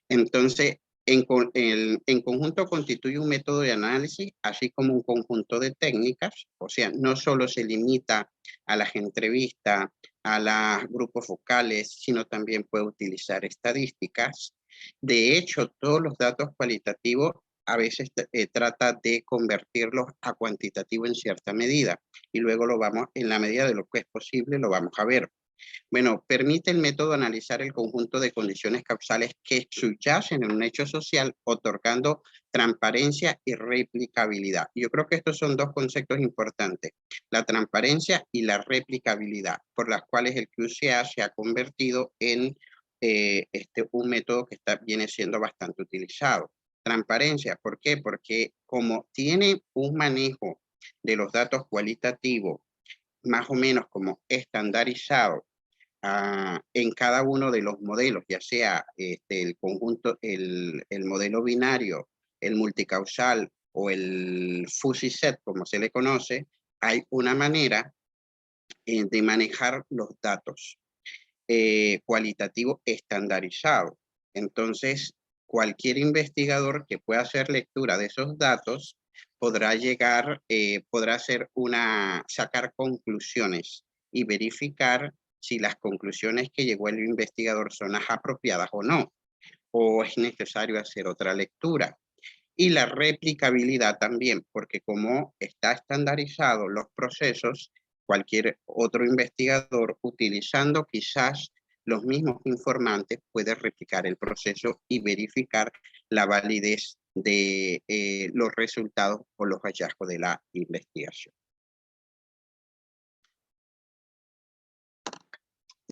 Entonces, en conjunto constituye un método de análisis, así como un conjunto de técnicas. O sea, no solo se limita a las entrevistas, a los grupos focales, sino también puede utilizar estadísticas. De hecho, todos los datos cualitativos a veces trata de convertirlos a cuantitativo en cierta medida, y luego en la medida de lo que es posible, lo vamos a ver. Bueno, permite el método analizar el conjunto de condiciones causales que subyacen en un hecho social, otorgando transparencia y replicabilidad. Yo creo que estos son dos conceptos importantes, la transparencia y la replicabilidad, por las cuales el QCA se ha convertido en un método que viene siendo bastante utilizado. Transparencia, ¿por qué? Porque como tiene un manejo de los datos cualitativos más o menos como estandarizado en cada uno de los modelos, ya sea el conjunto, el modelo binario, el multicausal o el fuzzy set, como se le conoce, hay una manera de manejar los datos cualitativo estandarizado. Entonces, cualquier investigador que pueda hacer lectura de esos datos podrá sacar conclusiones y verificar si las conclusiones que llegó el investigador son las apropiadas o no, o es necesario hacer otra lectura. Y la replicabilidad también, porque como está estandarizado los procesos, cualquier otro investigador utilizando quizás los mismos informantes puede replicar el proceso y verificar la validez de los resultados o los hallazgos de la investigación.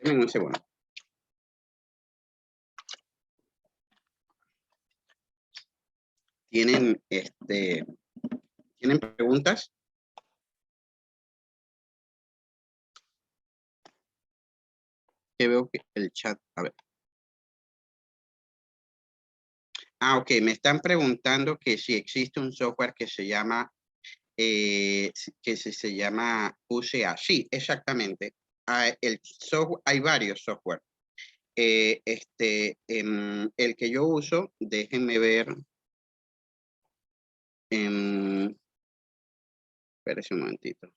Denme un segundo. ¿Tienen preguntas? Que veo que el chat, a ver. Ah, ok, me están preguntando que si existe un software que se llama, se llama UCA. Sí, exactamente. Hay varios software. El que yo uso, déjenme ver. Espérese un momentito.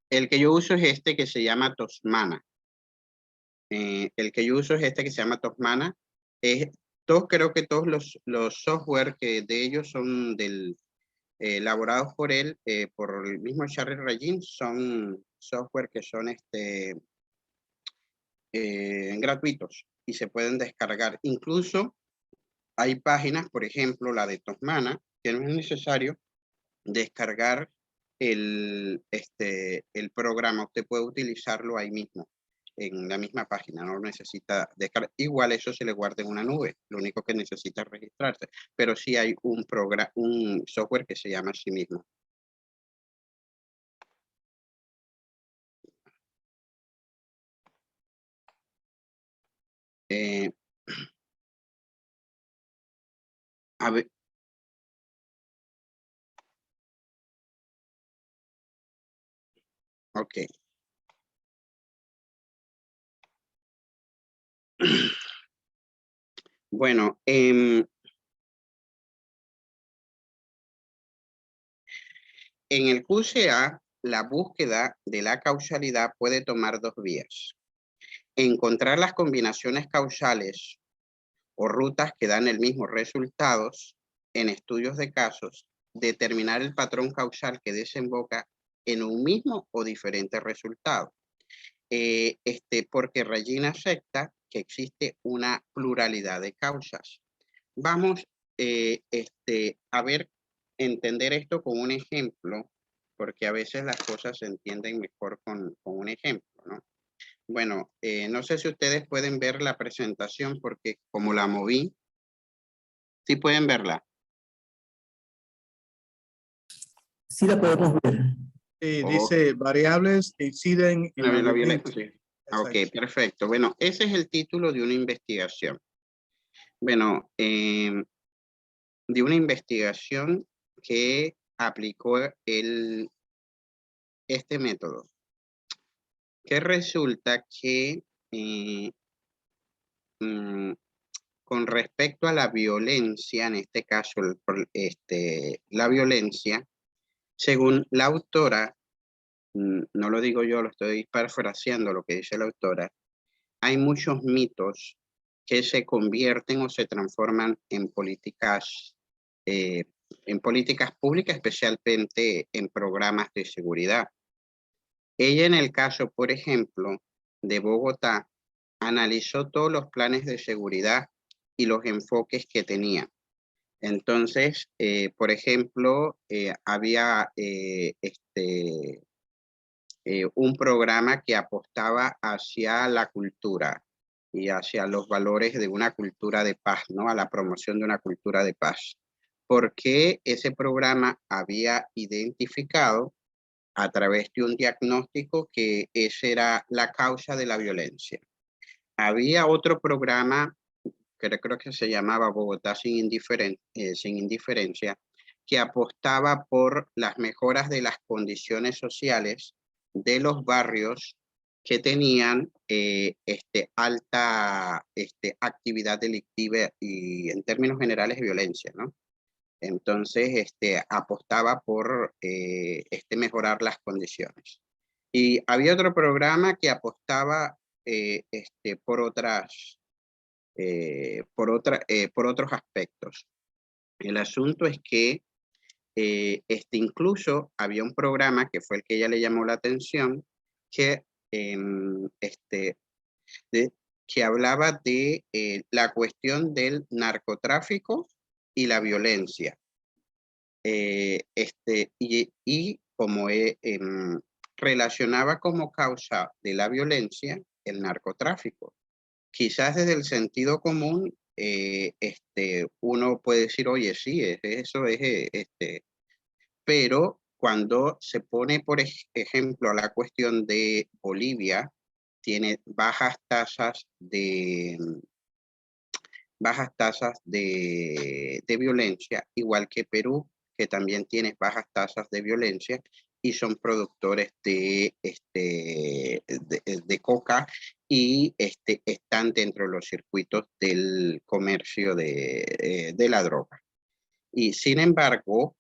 El que yo uso es este que se llama Tosmana. El que yo uso es este que se llama Tosmana. Creo que todos los software que de ellos son elaborados por él, por el mismo Charlie Regin, son software que son gratuitos y se pueden descargar. Incluso hay páginas, por ejemplo, la de Tosmana, que no es necesario descargar el programa. Usted puede utilizarlo ahí mismo, en la misma página, no necesita descargar. Igual eso se le guarda en una nube, lo único que necesita es registrarse, pero sí hay un software que se llama a sí mismo. A ver. Ok. Bueno, en el QCA, la búsqueda de la causalidad puede tomar dos vías. Encontrar las combinaciones causales o rutas que dan el mismo resultados en estudios de casos, determinar el patrón causal que desemboca en un mismo o diferente resultado. Porque Regin acepta que existe una pluralidad de causas. Vamos a ver, entender esto con un ejemplo, porque a veces las cosas se entienden mejor con un ejemplo, ¿no? Bueno, no sé si ustedes pueden ver la presentación porque como la moví, ¿sí pueden verla? Sí la podemos ver. Dice variables que inciden en La la violencia. violencia. Ok, perfecto. Bueno, ese es el título de una investigación. Bueno, de una investigación que aplicó este método. Que resulta que con respecto a la violencia, en este caso la violencia, según la autora, no lo digo yo, lo estoy parafraseando lo que dice la autora, hay muchos mitos que se convierten o se transforman en políticas públicas, especialmente en programas de seguridad. Ella en el caso, por ejemplo, de Bogotá, analizó todos los planes de seguridad y los enfoques que tenía. Entonces, por ejemplo, había un programa que apostaba hacia la cultura y hacia los valores de una cultura de paz, ¿no? A la promoción de una cultura de paz. Porque ese programa había identificado a través de un diagnóstico que esa era la causa de la violencia. Había otro programa que creo que se llamaba Bogotá sin indiferencia, que apostaba por las mejoras de las condiciones sociales de los barrios que tenían alta actividad delictiva y en términos generales violencia, ¿no? Entonces, apostaba por mejorar las condiciones. Y había otro programa que apostaba por otros aspectos. El asunto es que Incluso había un programa que fue el que ella le llamó la atención, que, que hablaba de la cuestión del narcotráfico y la violencia. Y como relacionaba como causa de la violencia el narcotráfico. Quizás desde el sentido común, uno puede decir, oye, sí, eso es, pero cuando se pone, por ejemplo, la cuestión de Bolivia, tiene bajas tasas de violencia, igual que Perú, que también tiene bajas tasas de violencia y son productores de coca y están dentro de los circuitos del comercio de la droga. Y sin embargo,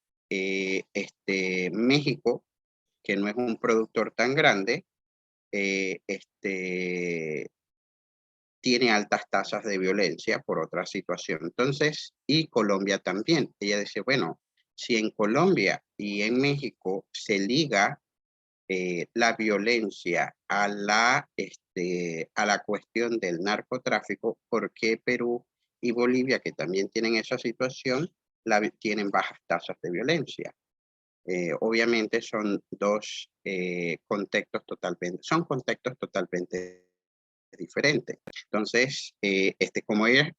México, que no es un productor tan grande, tiene altas tasas de violencia por otra situación. Entonces, y Colombia también. Ella dice, bueno, si en Colombia y en México se liga la violencia a la cuestión del narcotráfico, ¿por qué Perú y Bolivia, que también tienen esa situación, tienen bajas tasas de violencia? Obviamente son dos contextos totalmente diferentes. Entonces, como ella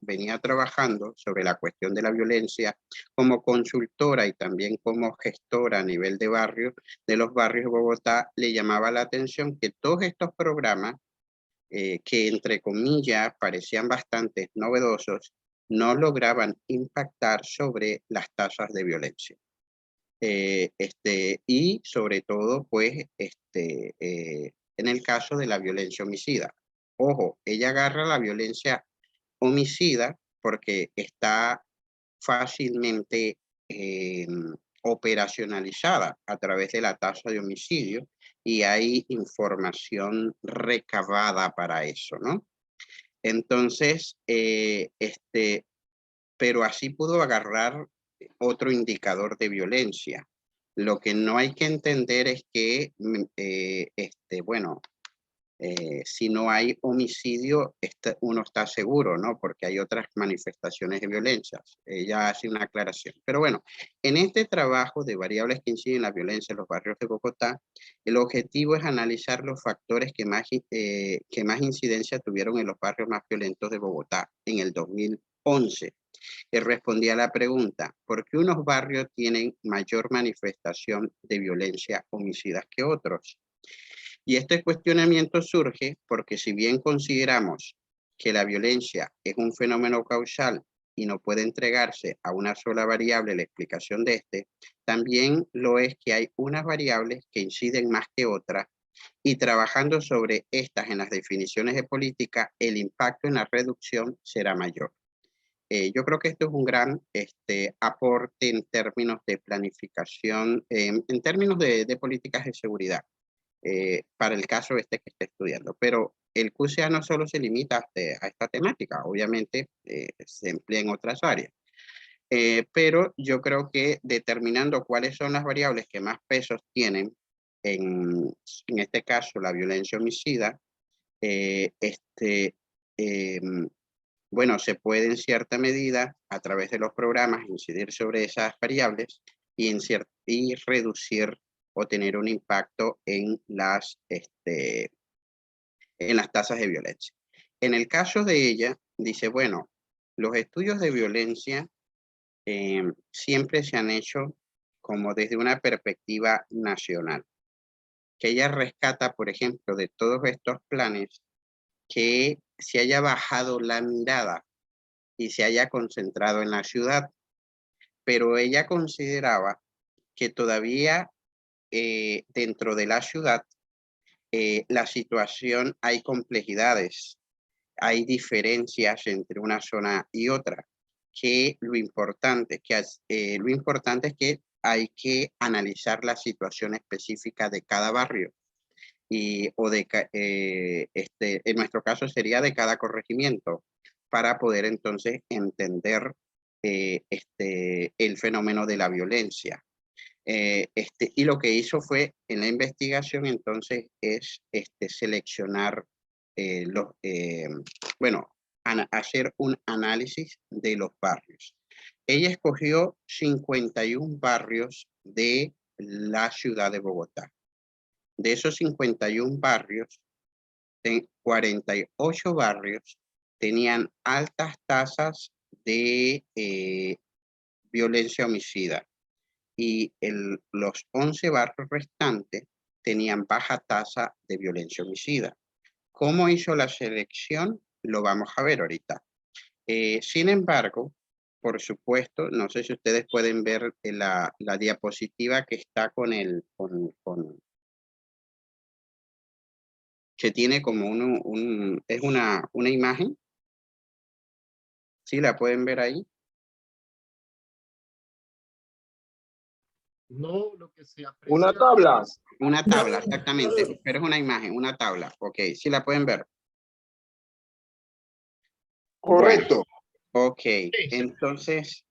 venía trabajando sobre la cuestión de la violencia como consultora y también como gestora a nivel de barrio, de los barrios de Bogotá, le llamaba la atención que todos estos programas, que entre comillas parecían bastante novedosos, no lograban impactar sobre las tasas de violencia. Y sobre todo, pues, en el caso de la violencia homicida. Ojo, ella agarra la violencia homicida porque está fácilmente operacionalizada a través de la tasa de homicidio y hay información recabada para eso, ¿no? Entonces, pero así pudo agarrar otro indicador de violencia. Lo que no hay que entender es que, si no hay homicidio, uno está seguro, ¿no? Porque hay otras manifestaciones de violencia. Ella hace una aclaración. Pero bueno, en este trabajo de variables que inciden en la violencia en los barrios de Bogotá, el objetivo es analizar los factores que más incidencia tuvieron en los barrios más violentos de Bogotá en el 2011. Y respondía a la pregunta, ¿por qué unos barrios tienen mayor manifestación de violencia homicidas que otros? Y este cuestionamiento surge porque si bien consideramos que la violencia es un fenómeno causal y no puede entregarse a una sola variable la explicación de este, también lo es que hay unas variables que inciden más que otras y trabajando sobre estas en las definiciones de política, el impacto en la reducción será mayor. Yo creo que esto es un gran aporte en términos de planificación, en términos de políticas de seguridad, para el caso que está estudiando. Pero el QCA no solo se limita a esta temática, obviamente se emplea en otras áreas. Pero yo creo que determinando cuáles son las variables que más pesos tienen, en este caso la violencia homicida, bueno, se puede en cierta medida, a través de los programas, incidir sobre esas variables y reducir o tener un impacto en las tasas de violencia. En el caso de ella, dice, bueno, los estudios de violencia siempre se han hecho como desde una perspectiva nacional, que ella rescata, por ejemplo, de todos estos planes, que se haya bajado la mirada y se haya concentrado en la ciudad, pero ella consideraba que todavía dentro de la ciudad la situación hay complejidades, hay diferencias entre una zona y otra, que lo importante es que hay que analizar la situación específica de cada barrio en nuestro caso sería de cada corregimiento, para poder entonces entender el fenómeno de la violencia. Y lo que hizo fue en la investigación entonces es seleccionar hacer un análisis de los barrios. Ella escogió 51 barrios de la ciudad de Bogotá. De esos 51 barrios, 48 barrios tenían altas tasas de violencia homicida y los 11 barrios restantes tenían baja tasa de violencia homicida. ¿Cómo hizo la selección? Lo vamos a ver ahorita. Sin embargo, por supuesto, no sé si ustedes pueden ver la diapositiva que está que tiene como es una imagen. ¿Sí la pueden ver ahí? No, lo que se aprecia. Una tabla. Una tabla, exactamente. Pero es una imagen, una tabla. Ok, ¿sí la pueden ver? Correcto. Ok, entonces,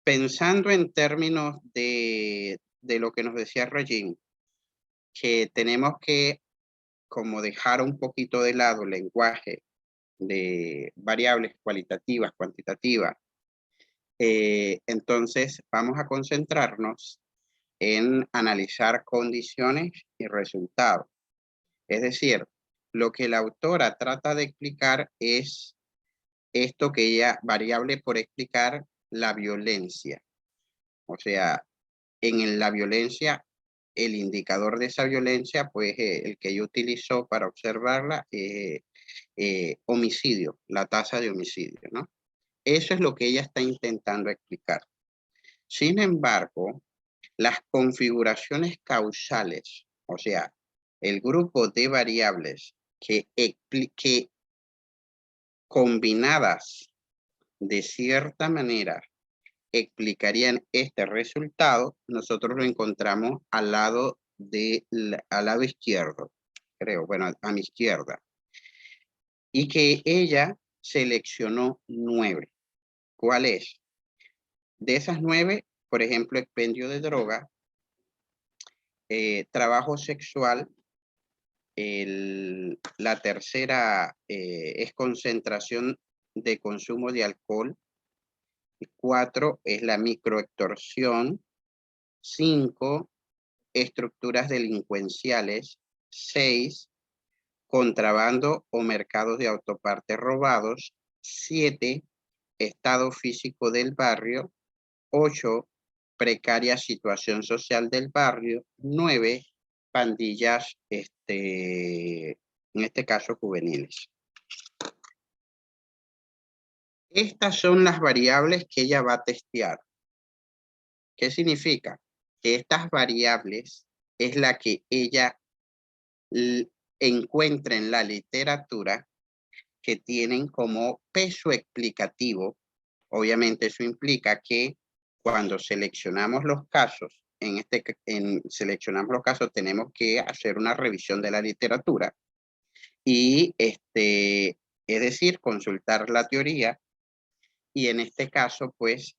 pensando en términos de lo que nos decía Regine, que tenemos que como dejar un poquito de lado el lenguaje de variables cualitativas, cuantitativas, entonces vamos a concentrarnos en analizar condiciones y resultados. Es decir, lo que la autora trata de explicar es esto que ella, variable por explicar, la violencia. O sea, en la violencia, el indicador de esa violencia, pues el que ella utilizó para observarla, homicidio, la tasa de homicidio, ¿no? Eso es lo que ella está intentando explicar. Sin embargo, las configuraciones causales, o sea, el grupo de variables que combinadas de cierta manera explicarían este resultado, nosotros lo encontramos al lado izquierdo, creo, bueno, a mi izquierda. Y que ella seleccionó 9. ¿Cuál es? De esas 9, por ejemplo, expendio de droga, trabajo sexual, la tercera es concentración de consumo de alcohol, 4 es la microextorsión, 5 estructuras delincuenciales, 6 contrabando o mercados de autopartes robados, 7 estado físico del barrio, 8 precaria situación social del barrio, 9 pandillas, en este caso juveniles. Estas son las variables que ella va a testear. ¿Qué significa? Que estas variables es la que ella encuentra en la literatura que tienen como peso explicativo. Obviamente eso implica que cuando seleccionamos los casos, seleccionamos los casos, tenemos que hacer una revisión de la literatura y es decir, consultar la teoría. Y en este caso, pues,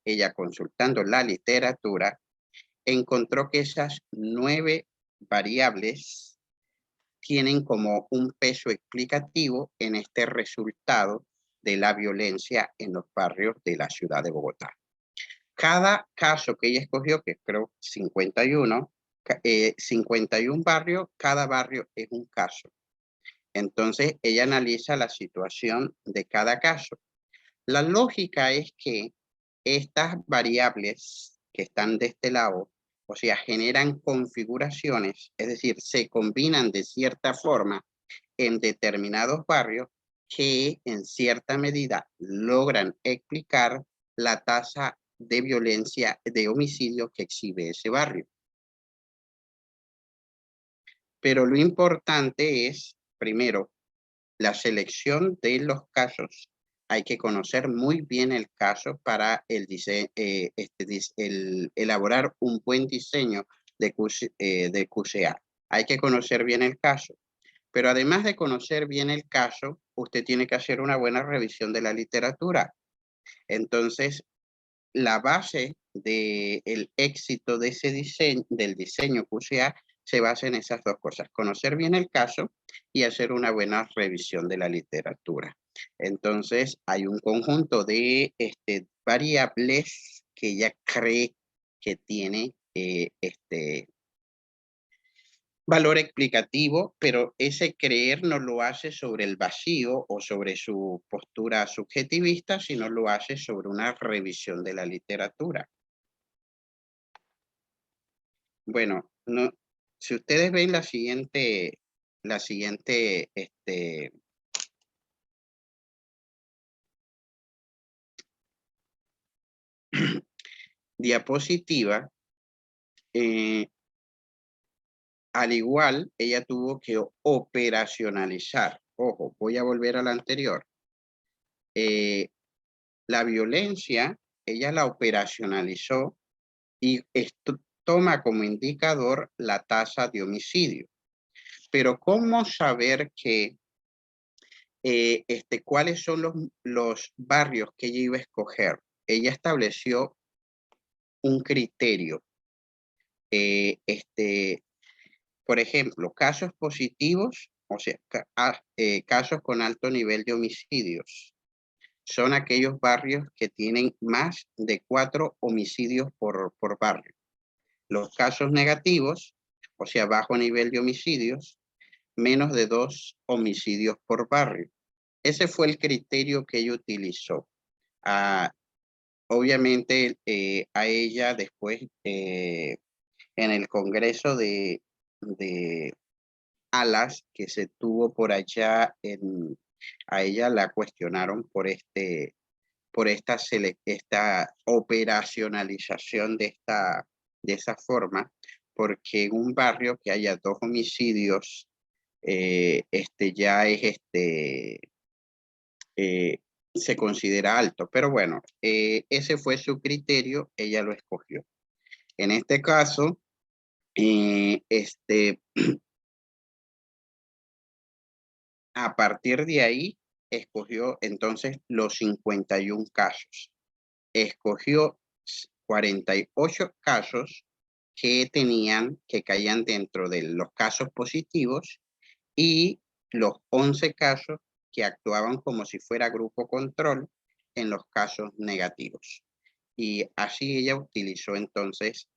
ella consultando la literatura, encontró que esas 9 variables tienen como un peso explicativo en este resultado de la violencia en los barrios de la ciudad de Bogotá. Cada caso que ella escogió, que creo 51, 51 barrios, cada barrio es un caso. Entonces, ella analiza la situación de cada caso. La lógica es que estas variables que están de este lado, o sea, generan configuraciones, es decir, se combinan de cierta forma en determinados barrios que en cierta medida logran explicar la tasa de violencia, de homicidio que exhibe ese barrio. Pero lo importante es, primero, la selección de los casos. Hay que conocer muy bien el caso para elaborar un buen diseño de QCA. Hay que conocer bien el caso. Pero además de conocer bien el caso, usted tiene que hacer una buena revisión de la literatura. Entonces, la base del éxito de ese diseño, del diseño QCA, se basa en esas dos cosas: conocer bien el caso y hacer una buena revisión de la literatura. Entonces, hay un conjunto de variables que ella cree que tiene valor explicativo, pero ese creer no lo hace sobre el vacío o sobre su postura subjetivista, sino lo hace sobre una revisión de la literatura. Bueno, no, si ustedes ven la siguiente diapositiva, al igual, ella tuvo que operacionalizar. Ojo, voy a volver a la anterior. La violencia, ella la operacionalizó y esto toma como indicador la tasa de homicidio. Pero ¿cómo saber que cuáles son los barrios que ella iba a escoger? Ella estableció un criterio. Por ejemplo, casos positivos, o sea, casos con alto nivel de homicidios, son aquellos barrios que tienen más de 4 homicidios por barrio. Los casos negativos, o sea, bajo nivel de homicidios, menos de 2 homicidios por barrio. Ese fue el criterio que ella utilizó. Obviamente, a ella después, en el Congreso de Alas que se tuvo por allá, a ella la cuestionaron por esta operacionalización de esa forma, porque en un barrio que haya 2 homicidios ya es se considera alto. Pero bueno, ese fue su criterio, ella lo escogió. En este caso, a partir de ahí, escogió entonces los 51 casos. Escogió 48 casos que caían dentro de los casos positivos y los 11 casos que actuaban como si fuera grupo control en los casos negativos. Y así ella utilizó entonces,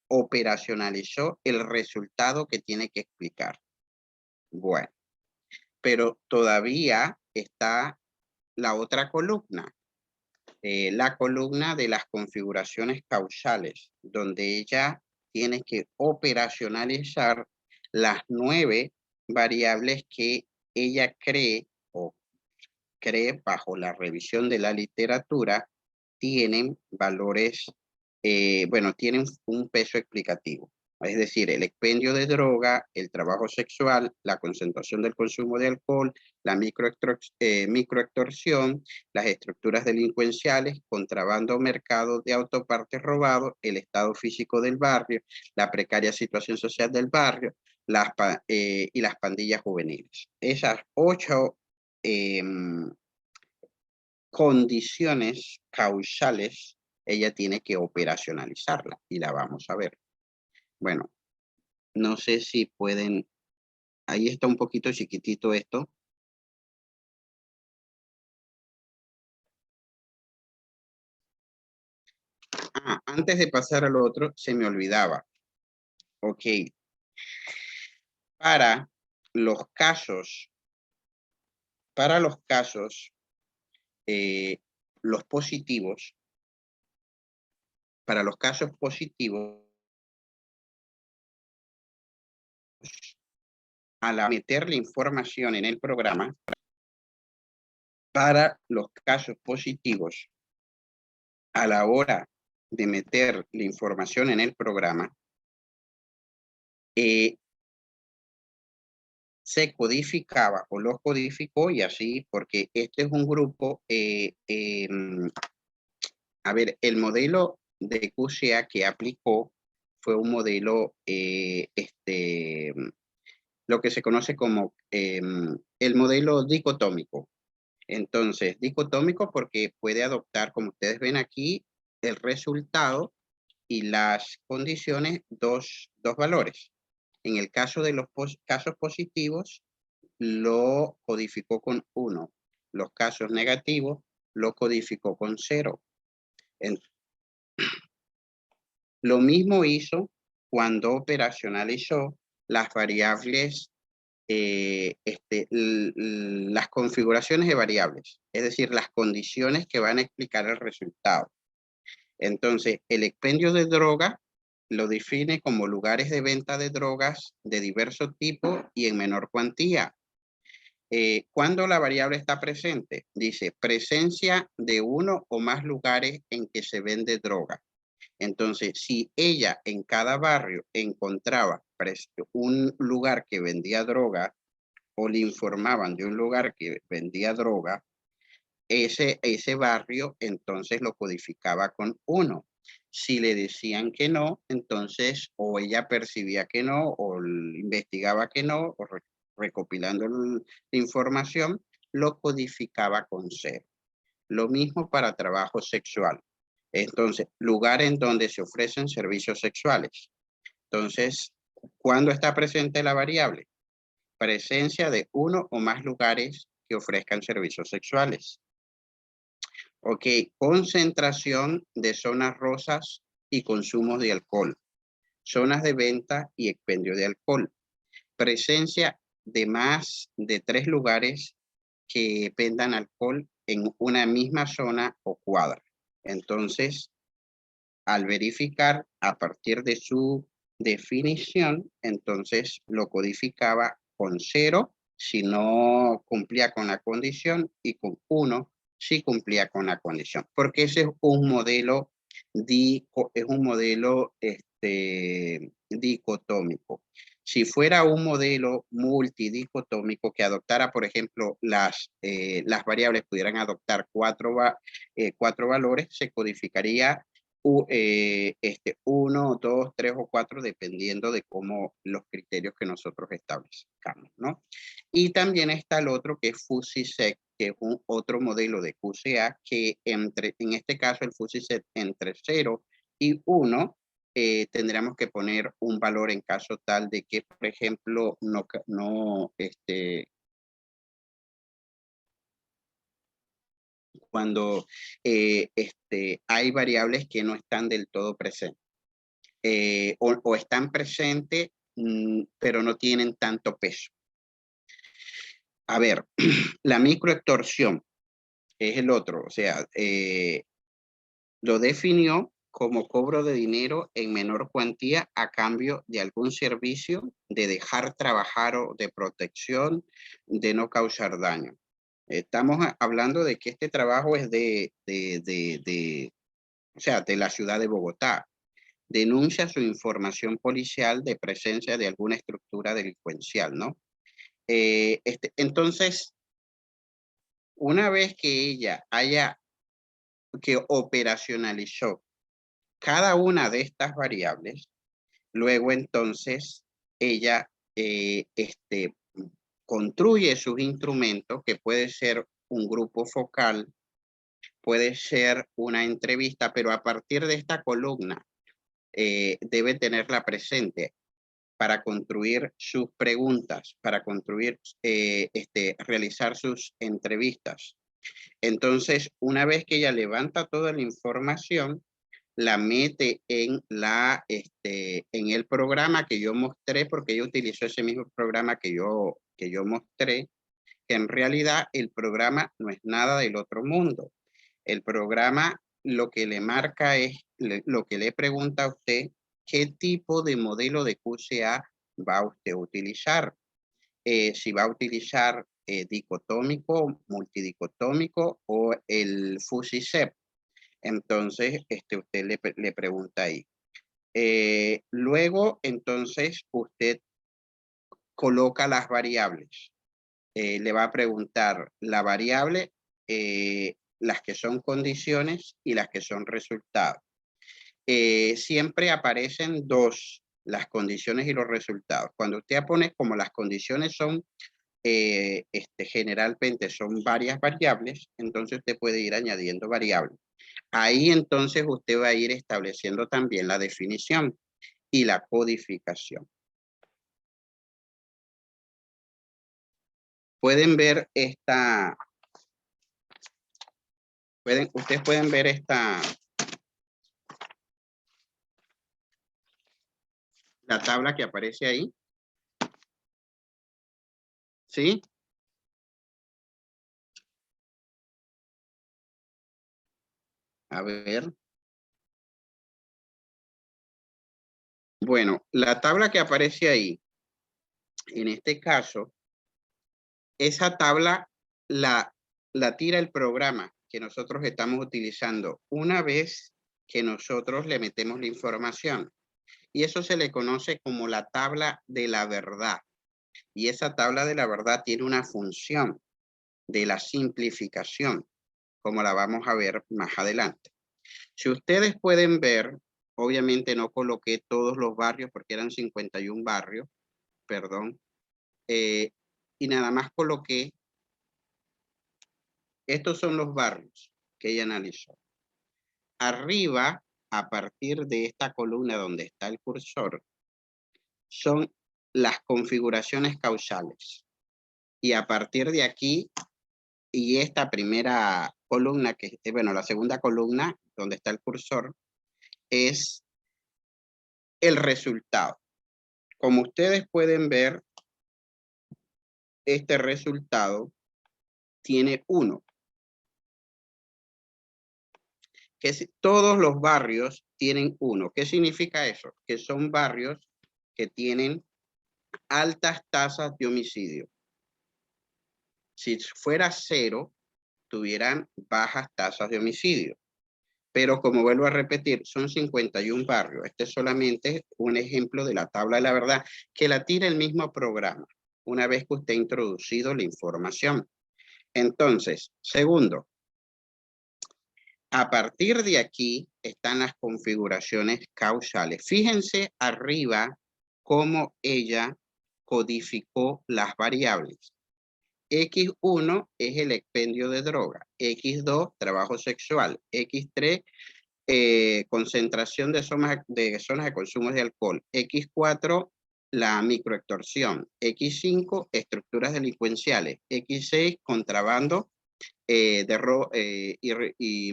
operacionalizó el resultado que tiene que explicar. Bueno, pero todavía está la otra columna, la columna de las configuraciones causales, donde ella tiene que operacionalizar las 9 variables que ella cree bajo la revisión de la literatura tienen valores, tienen un peso explicativo. Es decir, el expendio de droga, el trabajo sexual, la concentración del consumo de alcohol, la microextorsión, las estructuras delincuenciales, contrabando, mercado de autopartes robados, el estado físico del barrio, la precaria situación social del barrio, y las pandillas juveniles. Esas 8 condiciones causales, ella tiene que operacionalizarla y la vamos a ver. Bueno, no sé si pueden, ahí está un poquito chiquitito esto. Antes de pasar al otro, se me olvidaba. Ok. Para los casos, los positivos, para los casos positivos, al meter la información en el programa, para los casos positivos, a la hora de meter la información en el programa, se codificaba o lo codificó y así, porque este es un grupo, a ver, el modelo de QCA que aplicó fue un modelo, lo que se conoce como el modelo dicotómico. Entonces, dicotómico porque puede adoptar, como ustedes ven aquí, el resultado y las condiciones dos valores. En el caso de los casos positivos, lo codificó con 1. Los casos negativos lo codificó con 0. Lo mismo hizo cuando operacionalizó las variables, las configuraciones de variables, es decir, las condiciones que van a explicar el resultado. Entonces, el expendio de droga lo define como lugares de venta de drogas de diverso tipo y en menor cuantía. Cuando la variable está presente, dice presencia de uno o más lugares en que se vende droga. Entonces, si ella en cada barrio encontraba un lugar que vendía droga o le informaban de un lugar que vendía droga, ese barrio entonces lo codificaba con 1. Si le decían que no, entonces o ella percibía que no o investigaba que no o recopilando la información, lo codificaba con 0. Lo mismo para trabajo sexual. Entonces, lugar en donde se ofrecen servicios sexuales. Entonces, ¿cuándo está presente la variable? Presencia de uno o más lugares que ofrezcan servicios sexuales. Ok, concentración de zonas rosas y consumo de alcohol. Zonas de venta y expendio de alcohol. Presencia de más de 3 lugares que vendan alcohol en una misma zona o cuadra. Entonces, al verificar a partir de su definición, entonces lo codificaba con 0 si no cumplía con la condición y con 1 si cumplía con la condición. Porque ese es un modelo, dicotómico. Si fuera un modelo multidicotómico que adoptara, por ejemplo, las variables pudieran adoptar 4 valores, se codificaría 1, 2, 3 o 4, dependiendo de cómo los criterios que nosotros establezcamos, ¿no? Y también está el otro que es FuzzySec, que es un otro modelo de QCA, que en este caso el FuzzySec entre 0 y 1, tendríamos que poner un valor en caso tal de que, por ejemplo, cuando hay variables que no están del todo presentes o están presentes pero no tienen tanto peso. A ver, la microextorsión es el otro, o sea, lo definió como cobro de dinero en menor cuantía a cambio de algún servicio, de dejar trabajar o de protección, de no causar daño. Estamos hablando de que este trabajo es de la ciudad de Bogotá. Denuncia su información policial de presencia de alguna estructura delincuencial, ¿no? Entonces, una vez que ella que operacionalizó cada una de estas variables, luego entonces ella construye sus instrumentos, que puede ser un grupo focal, puede ser una entrevista, pero a partir de esta columna debe tenerla presente para construir sus preguntas, para construir, realizar sus entrevistas. Entonces, una vez que ella levanta toda la información, la mete en el programa que yo mostré, porque ella utilizó ese mismo programa que yo mostré, que en realidad el programa no es nada del otro mundo. El programa lo que le marca es, lo que le pregunta a usted, ¿qué tipo de modelo de QCA va usted a utilizar? Si va a utilizar dicotómico, multidicotómico o el FuzzySec. Entonces, usted le pregunta ahí. Luego, entonces, usted coloca las variables. Le va a preguntar la variable, las que son condiciones y las que son resultados. Siempre aparecen dos, las condiciones y los resultados. Cuando usted pone como las condiciones son generalmente son varias variables, entonces usted puede ir añadiendo variables. Ahí entonces usted va a ir estableciendo también la definición y la codificación. Pueden ver esta, ustedes pueden ver esta, la tabla que aparece ahí. ¿Sí? A ver. Bueno, la tabla que aparece ahí, en este caso, esa tabla la tira el programa que nosotros estamos utilizando una vez que nosotros le metemos la información. Y eso se le conoce como la tabla de la verdad. Y esa tabla de la verdad tiene una función de la simplificación, como la vamos a ver más adelante. Si ustedes pueden ver, obviamente no coloqué todos los barrios porque eran 51 barrios, perdón, y nada más coloqué, estos son los barrios que ella analizó. Arriba, a partir de esta columna donde está el cursor, son las configuraciones causales. Y a partir de aquí, y esta primera columna, que bueno, la segunda columna donde está el cursor, es el resultado. Como ustedes pueden ver, este resultado tiene 1. Todos los barrios tienen 1. ¿Qué significa eso? Que son barrios que tienen altas tasas de homicidio. Si fuera 0, tuvieran bajas tasas de homicidio. Pero como vuelvo a repetir, son 51 barrios. Este es solamente un ejemplo de la tabla de la verdad que la tira el mismo programa una vez que usted ha introducido la información. Entonces, segundo, a partir de aquí están las configuraciones causales. Fíjense arriba cómo ella codificó las variables. X1 es el expendio de droga, X2 trabajo sexual, X3 concentración de zonas de consumo de alcohol, X4 la microextorsión, X5 estructuras delincuenciales, X6 contrabando y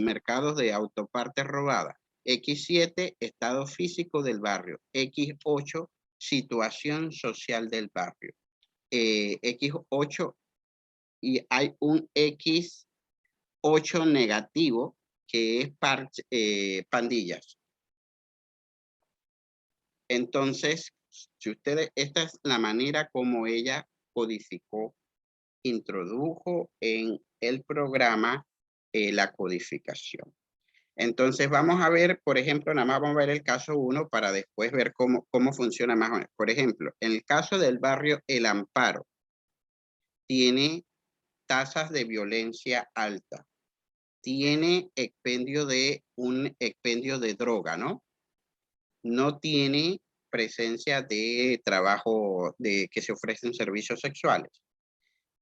mercados de autopartes robadas, X7 estado físico del barrio, X8 situación social del barrio, X8 y hay un X8 negativo que es pandillas. Entonces, si ustedes, esta es la manera como ella codificó, introdujo en el programa la codificación. Entonces vamos a ver, por ejemplo, nada más vamos a ver el caso 1 para después ver cómo funciona más o menos. Por ejemplo, en el caso del barrio El Amparo, tiene tasas de violencia alta. Tiene un expendio de droga, ¿no? No tiene presencia de trabajo que se ofrecen servicios sexuales.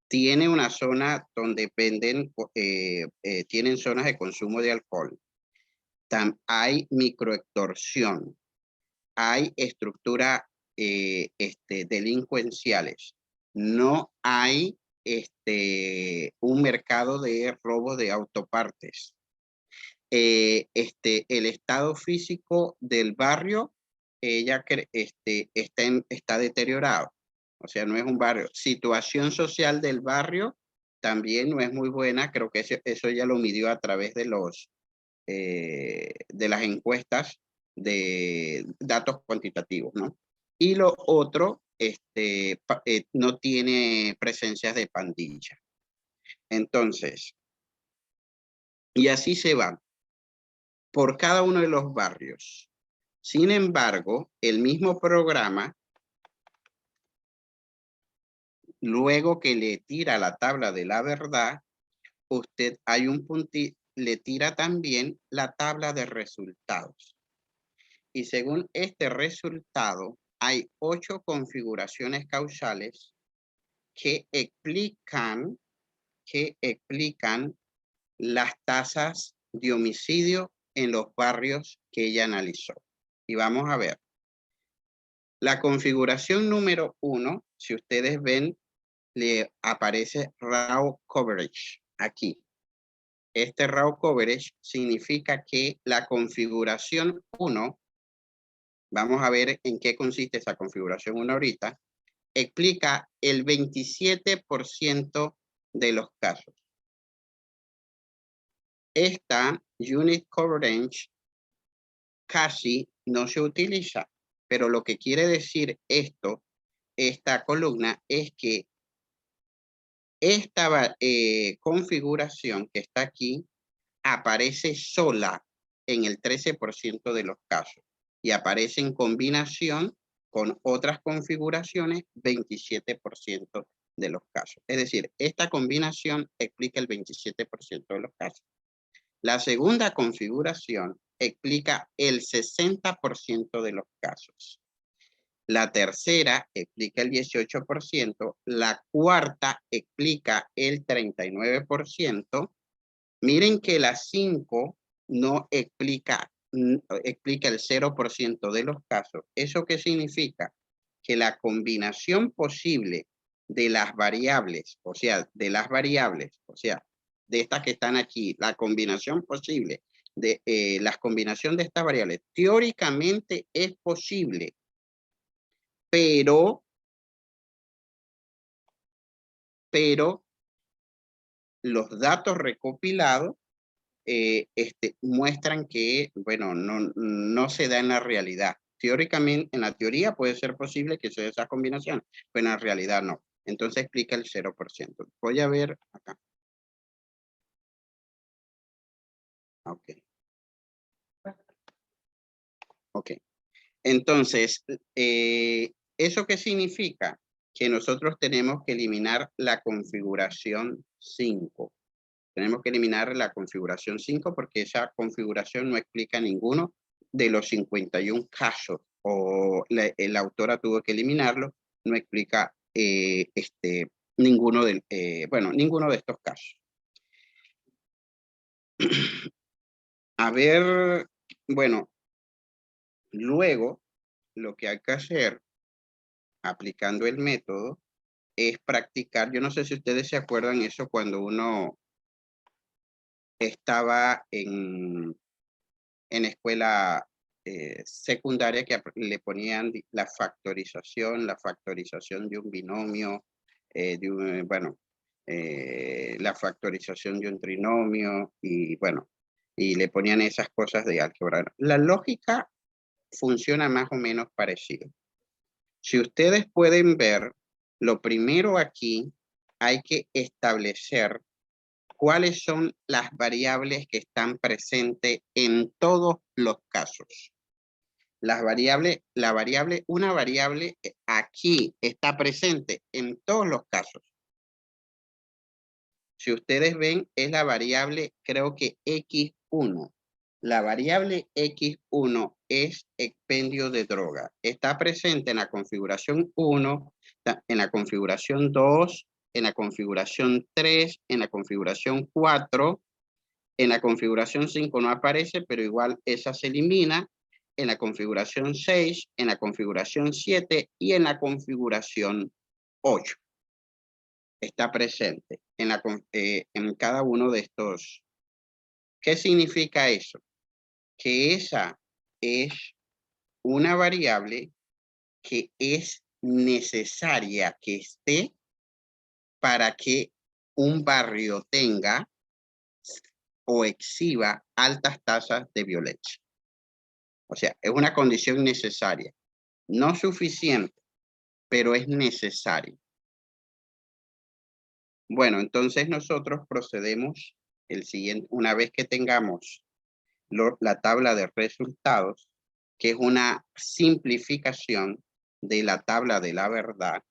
Tiene una zona donde tienen zonas de consumo de alcohol. Hay microextorsión. Hay estructura delincuenciales. No hay un mercado de robo de autopartes. El estado físico del barrio está deteriorado. O sea, no es un barrio. Situación social del barrio también no es muy buena. Creo que eso ya lo midió a través de las encuestas de datos cuantitativos, ¿no? Y lo otro, no tiene presencias de pandilla. Entonces, y así se va por cada uno de los barrios. Sin embargo, el mismo programa, luego que le tira la tabla de la verdad, usted hay un puntito, le tira también la tabla de resultados. Y según este resultado, hay 8 configuraciones causales que explican las tasas de homicidio en los barrios que ella analizó. Y vamos a ver. La configuración número 1, si ustedes ven, le aparece raw coverage aquí. Este raw coverage significa que la configuración 1, vamos a ver en qué consiste esa configuración 1 ahorita, explica el 27% de los casos. Esta unit coverage casi no se utiliza, pero lo que quiere decir esta columna es que esta configuración que está aquí aparece sola en el 13% de los casos y aparece en combinación con otras configuraciones 27% de los casos. Es decir, esta combinación explica el 27% de los casos. La segunda configuración explica el 60% de los casos. La tercera explica el 18%. La cuarta explica el 39%. Miren que la 5 no explica el 0% de los casos. ¿Eso qué significa? Que la combinación posible de las variables, o sea, de estas que están aquí, la combinación posible de las combinaciones de estas variables, teóricamente es posible, pero los datos recopilados muestran que, bueno, no se da en la realidad. Teóricamente, en la teoría puede ser posible que se dé esa combinación, pero en la realidad no. Entonces explica el 0%. Voy a ver acá. Ok. Ok. Entonces, ¿eso qué significa? Que nosotros tenemos que eliminar la configuración 5. Tenemos que eliminar la configuración 5 porque esa configuración no explica ninguno de los 51 casos, o la autora tuvo que eliminarlo, no explica ninguno de estos casos. A ver, bueno, luego lo que hay que hacer aplicando el método es practicar. Yo no sé si ustedes se acuerdan eso cuando uno estaba en escuela secundaria, que le ponían la factorización de un binomio, la factorización de un trinomio, y bueno, y le ponían esas cosas de álgebra. La lógica funciona más o menos parecido. Si ustedes pueden ver, lo primero aquí hay que establecer cuáles son las variables que están presentes en todos los casos. Una variable aquí está presente en todos los casos. Si ustedes ven, es la variable, creo que X1. La variable X1 es expendio de droga. Está presente en la configuración 1, en la configuración 2, en la configuración 3, en la configuración 4, en la configuración 5 no aparece, pero igual esa se elimina, en la configuración 6, en la configuración 7 y en la configuración 8. Está presente en cada uno de estos. ¿Qué significa eso? Que esa es una variable que es necesaria que esté para que un barrio tenga o exhiba altas tasas de violencia. O sea, es una condición necesaria. No suficiente, pero es necesario. Bueno, entonces nosotros procedemos una vez que tengamos la tabla de resultados, que es una simplificación de la tabla de la verdad.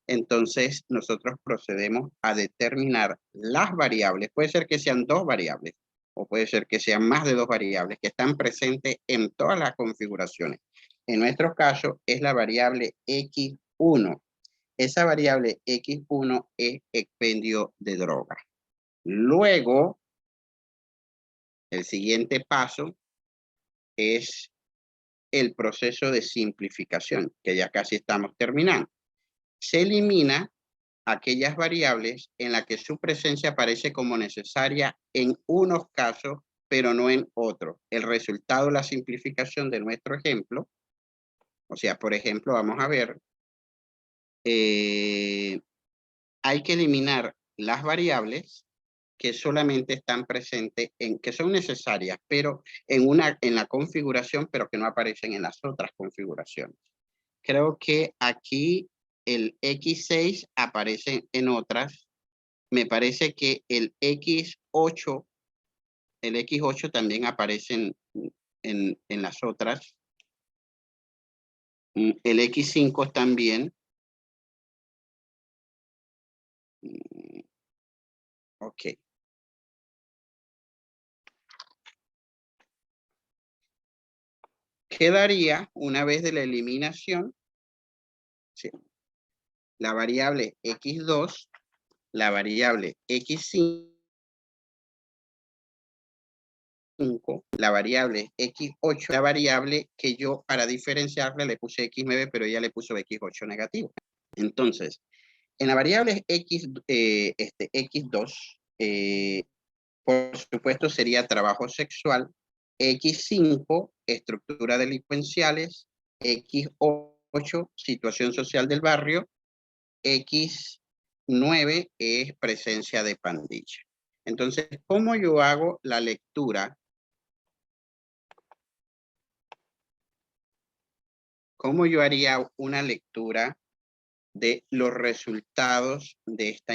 Entonces nosotros procedemos a determinar las variables. Puede ser que sean 2 variables o puede ser que sean más de 2 variables que están presentes en todas las configuraciones. En nuestro caso es la variable X1. esa variable X1 es expendio de droga. Luego, el siguiente paso es el proceso de simplificación, que ya casi estamos terminando. Se elimina aquellas variables en las que su presencia aparece como necesaria en unos casos, pero no en otros. El resultado de la simplificación de nuestro ejemplo, o sea, por ejemplo, vamos a ver, hay que eliminar las variables que solamente están presentes que son necesarias, pero en la configuración, pero que no aparecen en las otras configuraciones. Creo que aquí el X6 aparece en otras. Me parece que el X8 también aparece en las otras. El X5 también. Ok. Quedaría, una vez de la eliminación, ¿sí?, la variable X2, la variable X5, la variable X8, la variable que yo para diferenciarla le puse X9, pero ella le puso X8 negativo. Entonces, en la variable X2, por supuesto sería trabajo sexual, X5, estructura delincuenciales, X8, situación social del barrio, X9 es presencia de pandilla. Entonces, ¿cómo yo hago la lectura? ¿Cómo yo haría una lectura de los resultados de esta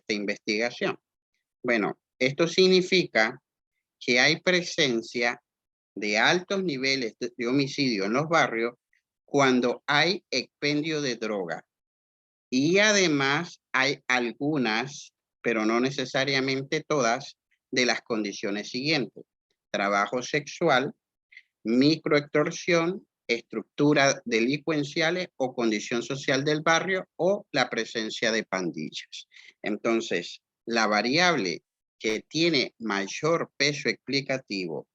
investigación? Bueno, esto significa que hay presencia de altos niveles de homicidio en los barrios cuando hay expendio de droga. Y además hay algunas, pero no necesariamente todas, de las condiciones siguientes: trabajo sexual, microextorsión, estructura delincuenciales o condición social del barrio o la presencia de pandillas. Entonces, la variable que tiene mayor peso explicativo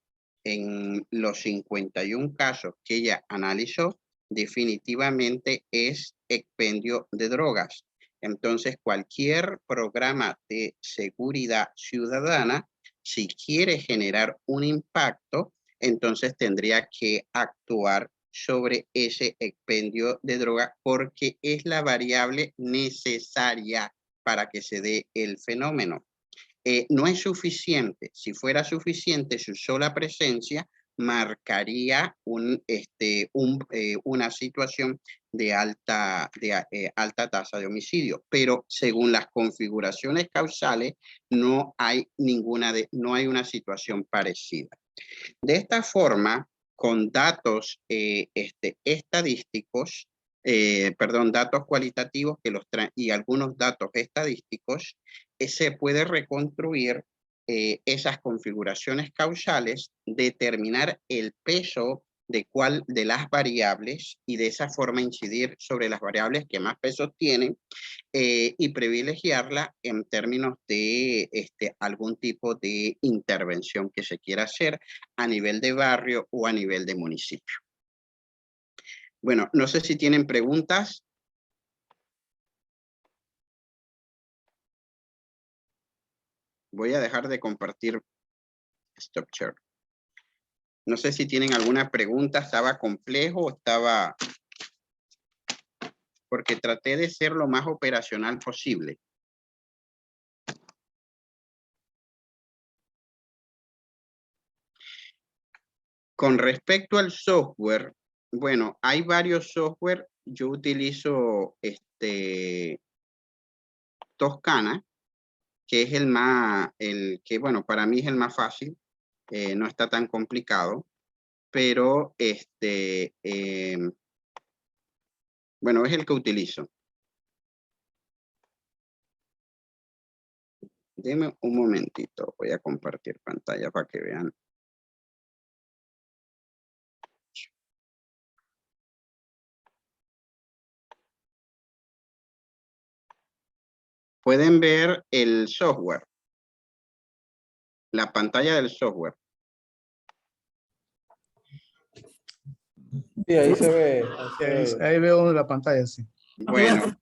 en los 51 casos que ella analizó definitivamente es expendio de drogas. Entonces, cualquier programa de seguridad ciudadana, si quiere generar un impacto, entonces tendría que actuar sobre ese expendio de droga porque es la variable necesaria para que se dé el fenómeno. No es suficiente. Si fuera suficiente, su sola presencia marcaría una situación de alta tasa de homicidio, pero según las configuraciones causales no hay una situación parecida. De esta forma, con datos estadísticos, datos cualitativos y algunos datos estadísticos, se puede reconstruir esas configuraciones causales, determinar el peso de las variables y de esa forma incidir sobre las variables que más peso tienen y privilegiarla en términos de algún tipo de intervención que se quiera hacer a nivel de barrio o a nivel de municipio. Bueno, no sé si tienen preguntas. Voy a dejar de compartir Stop Share. No sé si tienen alguna pregunta. ¿Estaba complejo o estaba...? Porque traté de ser lo más operacional posible. Con respecto al software, bueno, hay varios software. Yo utilizo Toscana, que es bueno, para mí es el más fácil, no está tan complicado, pero bueno, es el que utilizo. Deme un momentito, voy a compartir pantalla para que vean. pueden ver el software, la pantalla del software. Sí, ahí se ve. Ahí se ve. Ahí veo la pantalla, sí. Bueno,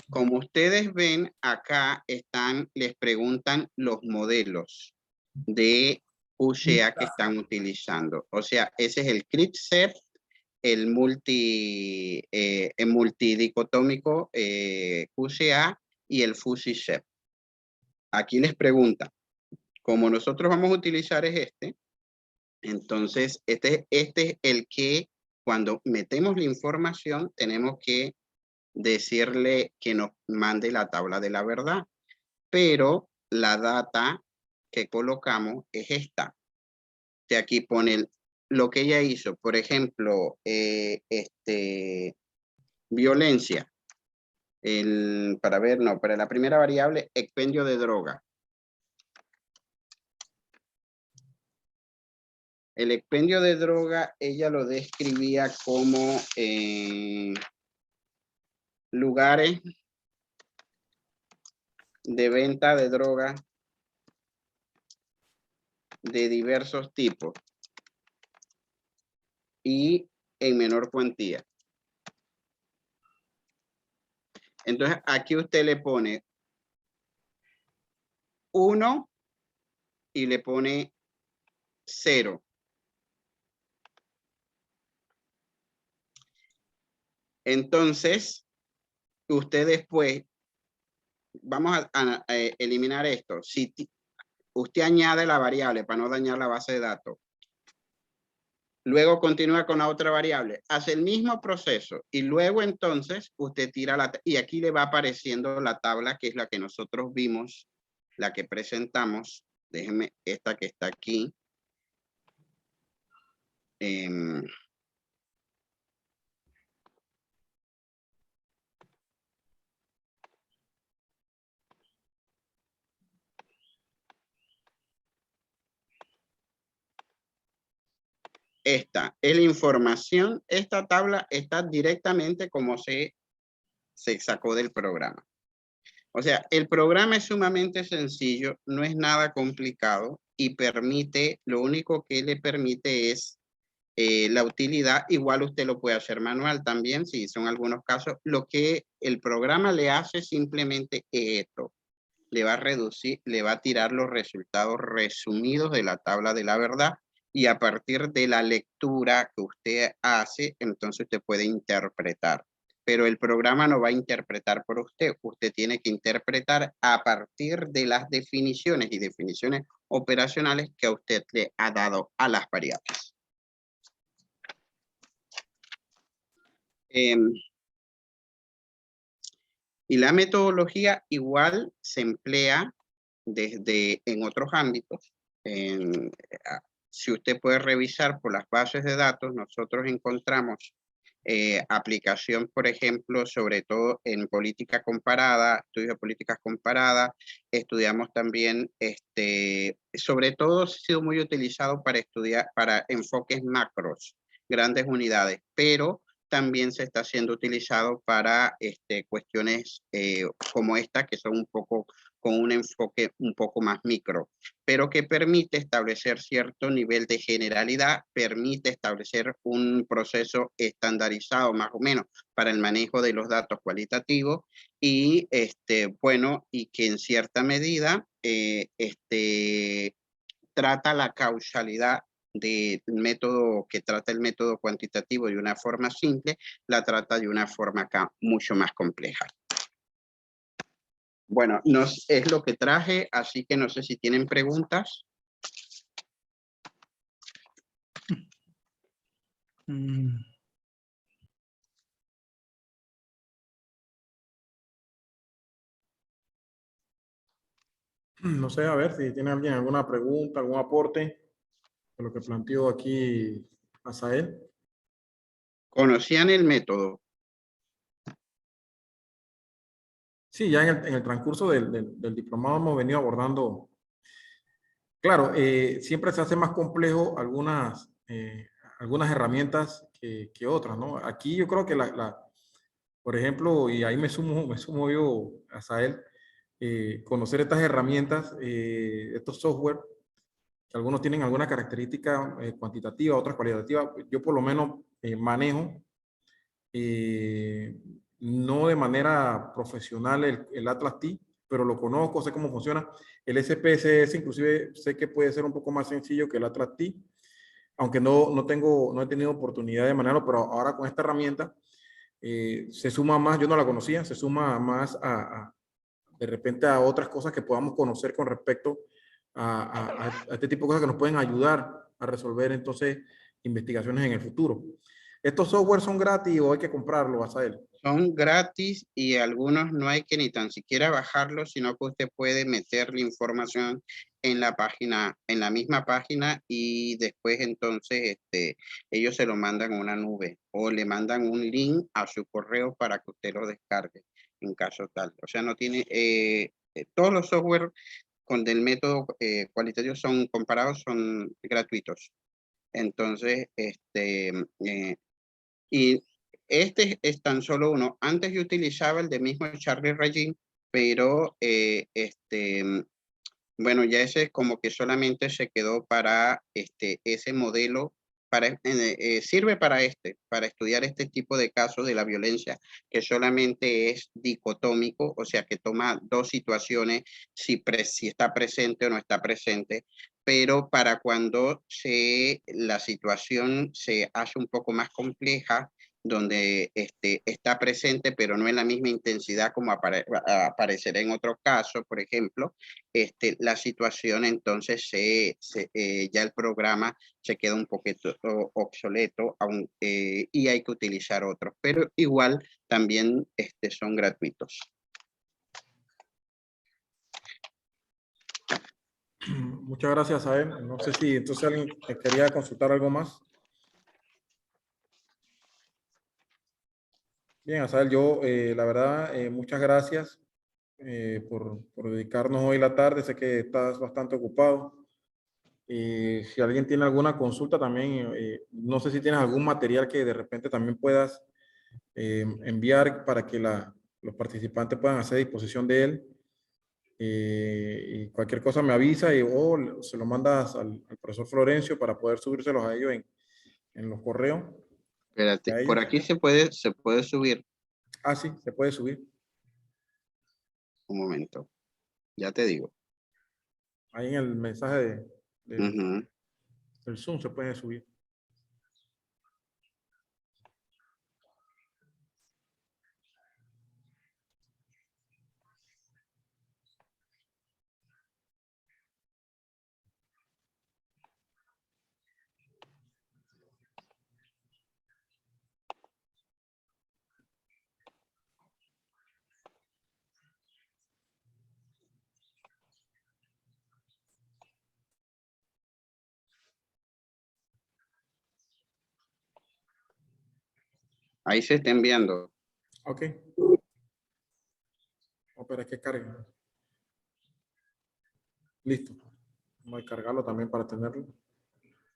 como ustedes ven, acá están, les preguntan los modelos de UCA que están utilizando. O sea, ese es el CRISPR, el multidicotómico UCA y el FUSI-CEP. Aquí les preguntan, como nosotros vamos a utilizar es este, entonces este es el que cuando metemos la información tenemos que decirle que nos mande la tabla de la verdad, pero la data que colocamos es esta. De aquí pone lo que ella hizo, por ejemplo, violencia, para la primera variable, expendio de droga. El expendio de droga, ella lo describía como lugares de venta de droga de diversos tipos y en menor cuantía. Entonces, aquí usted le pone 1 y le pone 0. Entonces, usted después, vamos a eliminar esto. Si usted añade la variable para no dañar la base de datos, luego continúa con la otra variable, hace el mismo proceso y luego entonces usted tira y aquí le va apareciendo la tabla que es la que nosotros vimos, la que presentamos. Déjenme esta que está aquí. Esta es la información, esta tabla está directamente como se sacó del programa. O sea, el programa es sumamente sencillo, no es nada complicado y permite, lo único que le permite es la utilidad. Igual usted lo puede hacer manual también, si son algunos casos. Lo que el programa le hace simplemente es esto. Le va a reducir, le va a tirar los resultados resumidos de la tabla de la verdad y a partir de la lectura que usted hace, entonces usted puede interpretar. Pero el programa no va a interpretar por usted. Usted tiene que interpretar a partir de las definiciones y definiciones operacionales que a usted le ha dado a las variables. Y la metodología igual se emplea en otros ámbitos. Si usted puede revisar por las bases de datos, nosotros encontramos aplicación, por ejemplo, sobre todo en política comparada, estudios de políticas comparadas. Estudiamos también, sobre todo ha sido muy utilizado para estudiar, para enfoques macros, grandes unidades, pero también se está siendo utilizado para cuestiones como esta, que son un poco con un enfoque un poco más micro, pero que permite establecer cierto nivel de generalidad, permite establecer un proceso estandarizado más o menos para el manejo de los datos cualitativos y, bueno, y que en cierta medida trata la causalidad del método que trata el método cuantitativo de una forma simple, la trata de una forma acá mucho más compleja. Bueno, es lo que traje, así que no sé si tienen preguntas. No sé, a ver si tiene alguien alguna pregunta, algún aporte de lo que planteó aquí Asael. ¿Conocían el método? Sí, ya en el transcurso del diplomado hemos venido abordando. Claro, siempre se hace más complejo algunas herramientas que otras, ¿no? Aquí yo creo que por ejemplo, y ahí me sumo yo a Asael, conocer estas herramientas, estos software, que algunos tienen alguna característica cuantitativa, otras cualitativa. Yo por lo menos manejo, no de manera profesional el Atlas T, pero lo conozco, sé cómo funciona. El SPSS inclusive sé que puede ser un poco más sencillo que el Atlas T, aunque no he tenido oportunidad de manejarlo, pero ahora con esta herramienta se suma más, yo no la conocía, se suma más de repente a otras cosas que podamos conocer con respecto a este tipo de cosas que nos pueden ayudar a resolver entonces investigaciones en el futuro. ¿Estos software son gratis o hay que comprarlo, Asael? Son gratis y algunos no hay que ni tan siquiera bajarlos, sino que usted puede meter la información en la página, en la misma página, y después entonces ellos se lo mandan a una nube o le mandan un link a su correo para que usted lo descargue en caso tal. O sea, no tiene, todos los software con del método cualitativo son comparados, son gratuitos. Entonces, y este es tan solo uno. Antes yo utilizaba el de mismo Charlie Regin, pero bueno, ya ese como que solamente se quedó para ese modelo, sirve para estudiar este tipo de casos de la violencia, que solamente es dicotómico, o sea, que toma dos situaciones, si está presente o no está presente, pero para cuando la situación se hace un poco más compleja, donde está presente, pero no en la misma intensidad como aparecerá en otro caso, por ejemplo, la situación entonces ya el programa se queda un poquito obsoleto y hay que utilizar otros, pero igual también son gratuitos. Muchas gracias a él. No sé si entonces alguien quería consultar algo más. Bien, Asael, yo la verdad, muchas gracias por dedicarnos hoy la tarde. Sé que estás bastante ocupado. Si alguien tiene alguna consulta también, no sé si tienes algún material que de repente también puedas enviar para que los participantes puedan hacer disposición de él. Y cualquier cosa me avisa o se lo mandas al profesor Florencio para poder subírselos a ellos en los correos. Espérate, por aquí se puede subir. Ah, sí, se puede subir. Un momento, ya te digo. Ahí en el mensaje del Zoom se puede subir. Ahí se está enviando. Ok. Espera que cargue. Listo. Vamos a cargarlo también para tenerlo.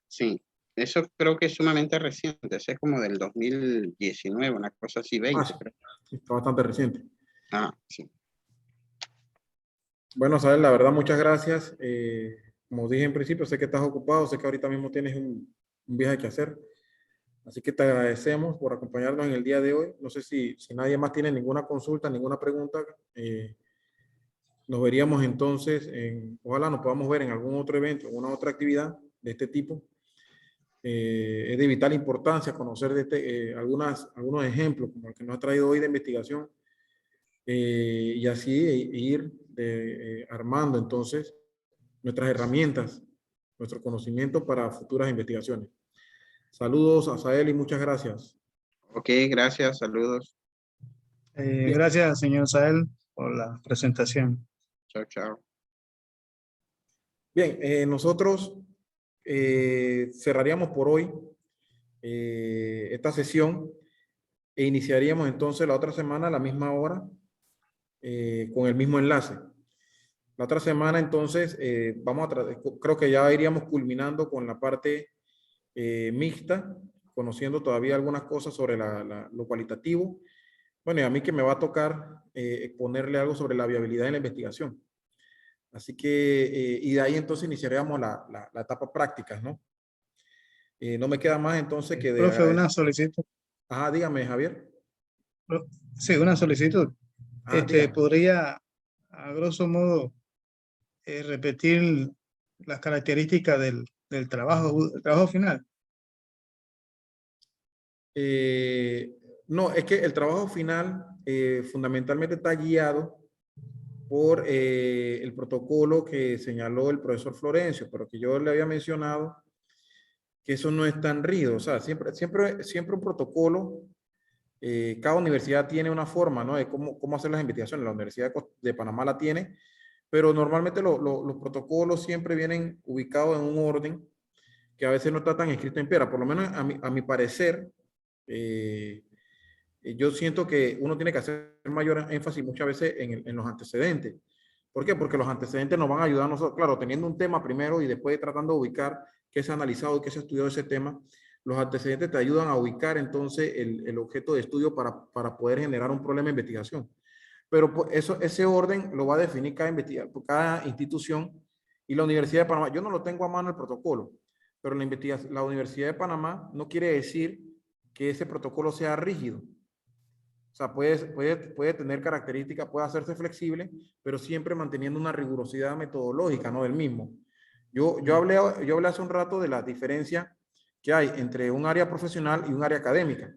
Sí, eso creo que es sumamente reciente. Ese es como del 2019, una cosa así, 20. Sí. Creo. Está bastante reciente. Ah, sí. Bueno, Sael, la verdad, muchas gracias. Como dije en principio, sé que estás ocupado, sé que ahorita mismo tienes un viaje que hacer. Así que te agradecemos por acompañarnos en el día de hoy. No sé si nadie más tiene ninguna consulta, ninguna pregunta. Nos veríamos entonces, ojalá nos podamos ver en algún otro evento, en una otra actividad de este tipo. Es de vital importancia conocer algunos ejemplos como el que nos ha traído hoy de investigación y así ir armando entonces nuestras herramientas, nuestro conocimiento para futuras investigaciones. Saludos a Asael y muchas gracias. Ok, gracias, saludos. Gracias, señor Sael, por la presentación. Chao, chao. Bien, nosotros cerraríamos por hoy esta sesión e iniciaríamos entonces la otra semana a la misma hora con el mismo enlace. La otra semana entonces creo que ya iríamos culminando con la parte mixta, conociendo todavía algunas cosas sobre lo cualitativo. Bueno, y a mí que me va a tocar exponerle algo sobre la viabilidad de la investigación. Así que, y de ahí entonces iniciaríamos la etapa prácticas, ¿no? No me queda más entonces que de Profe, una agradecer. solicitud. Ajá, dígame, Javier. Sí, una solicitud. Ah, dígame. ¿Podría, a grosso modo, repetir las características del trabajo final? No, es que el trabajo final fundamentalmente está guiado por el protocolo que señaló el profesor Florencio, pero que yo le había mencionado que eso no es tan rígido. O sea, siempre un protocolo, cada universidad tiene una forma, ¿no? De cómo hacer las investigaciones. La Universidad de Panamá la tiene, pero normalmente los protocolos siempre vienen ubicados en un orden que a veces no está tan escrito en piedra. Por lo menos a mi parecer, yo siento que uno tiene que hacer mayor énfasis muchas veces en los antecedentes. ¿Por qué? Porque los antecedentes nos van a ayudar a nosotros, claro, teniendo un tema primero y después tratando de ubicar qué se ha analizado y qué se ha estudiado ese tema. Los antecedentes te ayudan a ubicar entonces el objeto de estudio para poder generar un problema de investigación. Pero pues, ese orden lo va a definir cada institución, y la Universidad de Panamá. Yo no lo tengo a mano el protocolo, pero la Universidad de Panamá no quiere decir que ese protocolo sea rígido. O sea, puede tener características, puede hacerse flexible, pero siempre manteniendo una rigurosidad metodológica, ¿no? Del mismo. Yo hablé hace un rato de la diferencia que hay entre un área profesional y un área académica.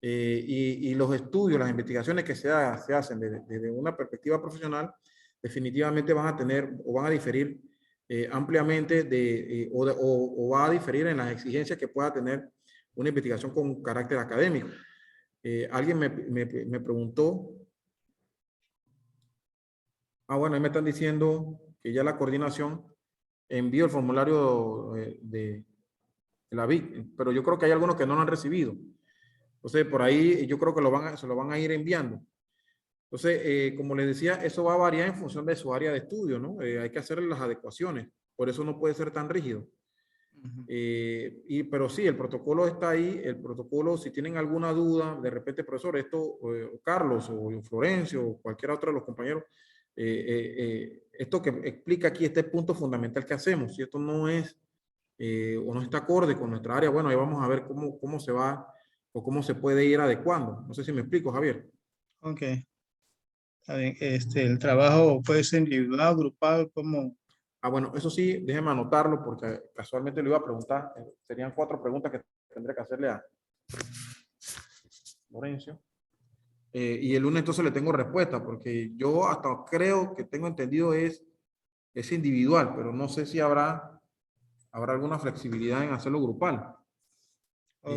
Y los estudios, las investigaciones que se hacen desde una perspectiva profesional, definitivamente van a tener o van a diferir ampliamente o va a diferir en las exigencias que pueda tener una investigación con carácter académico. Alguien me preguntó, bueno, ahí me están diciendo que ya la coordinación envió el formulario de la VIC, pero yo creo que hay algunos que no lo han recibido. Entonces, por ahí yo creo que se lo van a ir enviando. Entonces, como les decía, eso va a variar en función de su área de estudio, ¿no? Hay que hacer las adecuaciones, por eso no puede ser tan rígido. Pero sí, el protocolo está ahí. El protocolo, si tienen alguna duda, de repente, profesor, o Carlos, o Florencio, o cualquier otro de los compañeros, esto que explica aquí, este punto fundamental que hacemos, si esto no es o no está acorde con nuestra área, bueno, ahí vamos a ver cómo se va o cómo se puede ir adecuando. No sé si me explico, Javier. Ok. Está bien. El trabajo puede ser individual, grupal, como... Bueno, eso sí, déjeme anotarlo porque casualmente le iba a preguntar. Serían 4 preguntas que tendré que hacerle a Lorenzo. Y el lunes entonces le tengo respuesta, porque yo hasta creo que tengo entendido es individual, pero no sé si habrá alguna flexibilidad en hacerlo grupal. Ok.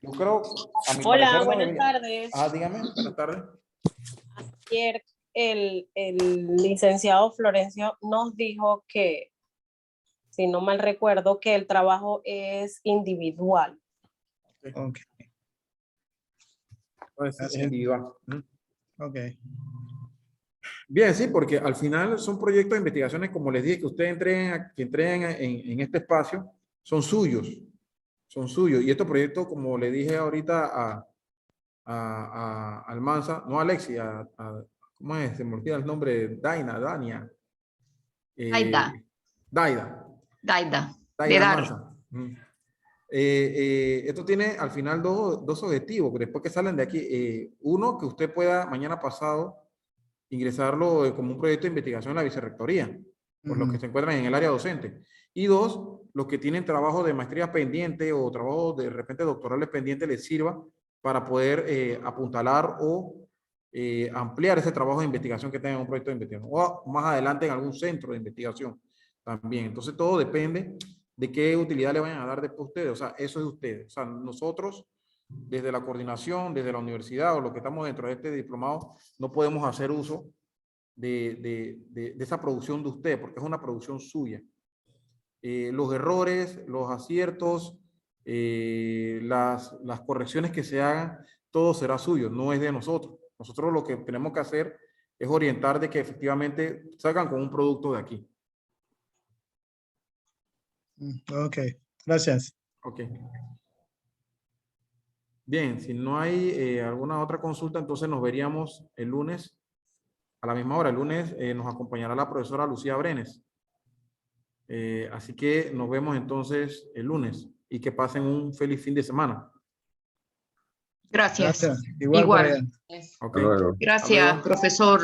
Yo creo, a mi Hola, parecer, no buenas debería. tardes. Dígame, buenas tardes. Ayer el licenciado Florencio nos dijo que, si no mal recuerdo, que el trabajo es individual. Ok. Es individual. Ok. Bien, sí, porque al final son proyectos de investigaciones, como les dije, que ustedes entren en este espacio, son suyos. Y estos proyectos, como le dije ahorita a Almanza, no a Alexi, ¿cómo es? Se me olvida el nombre, Dania. Daida. Daida De dar. Almanza. Esto tiene al final dos objetivos, después que salen de aquí. Uno, que usted pueda mañana pasado ingresarlo como un proyecto de investigación en la vicerrectoría, por los que se encuentran en el área docente. Y 2, los que tienen trabajo de maestría pendiente o trabajo de repente doctorales pendiente les sirva para poder apuntalar o ampliar ese trabajo de investigación que tengan en un proyecto de investigación o más adelante en algún centro de investigación también. Entonces todo depende de qué utilidad le vayan a dar después a ustedes. O sea, eso es de ustedes. O sea, nosotros desde la coordinación, desde la universidad o los que estamos dentro de este diplomado, no podemos hacer uso de esa producción de usted, porque es una producción suya. Los errores, los aciertos, las correcciones que se hagan, todo será suyo, no es de nosotros. Nosotros lo que tenemos que hacer es orientar de que efectivamente salgan con un producto de aquí. Ok, gracias. Ok. Bien, si no hay alguna otra consulta, entonces nos veríamos el lunes a la misma hora. El lunes nos acompañará la profesora Lucía Brenes. Así que nos vemos entonces el lunes y que pasen un feliz fin de semana. Gracias. Igual para Igual. allá. Ok. Hasta luego. Gracias, luego. profesor.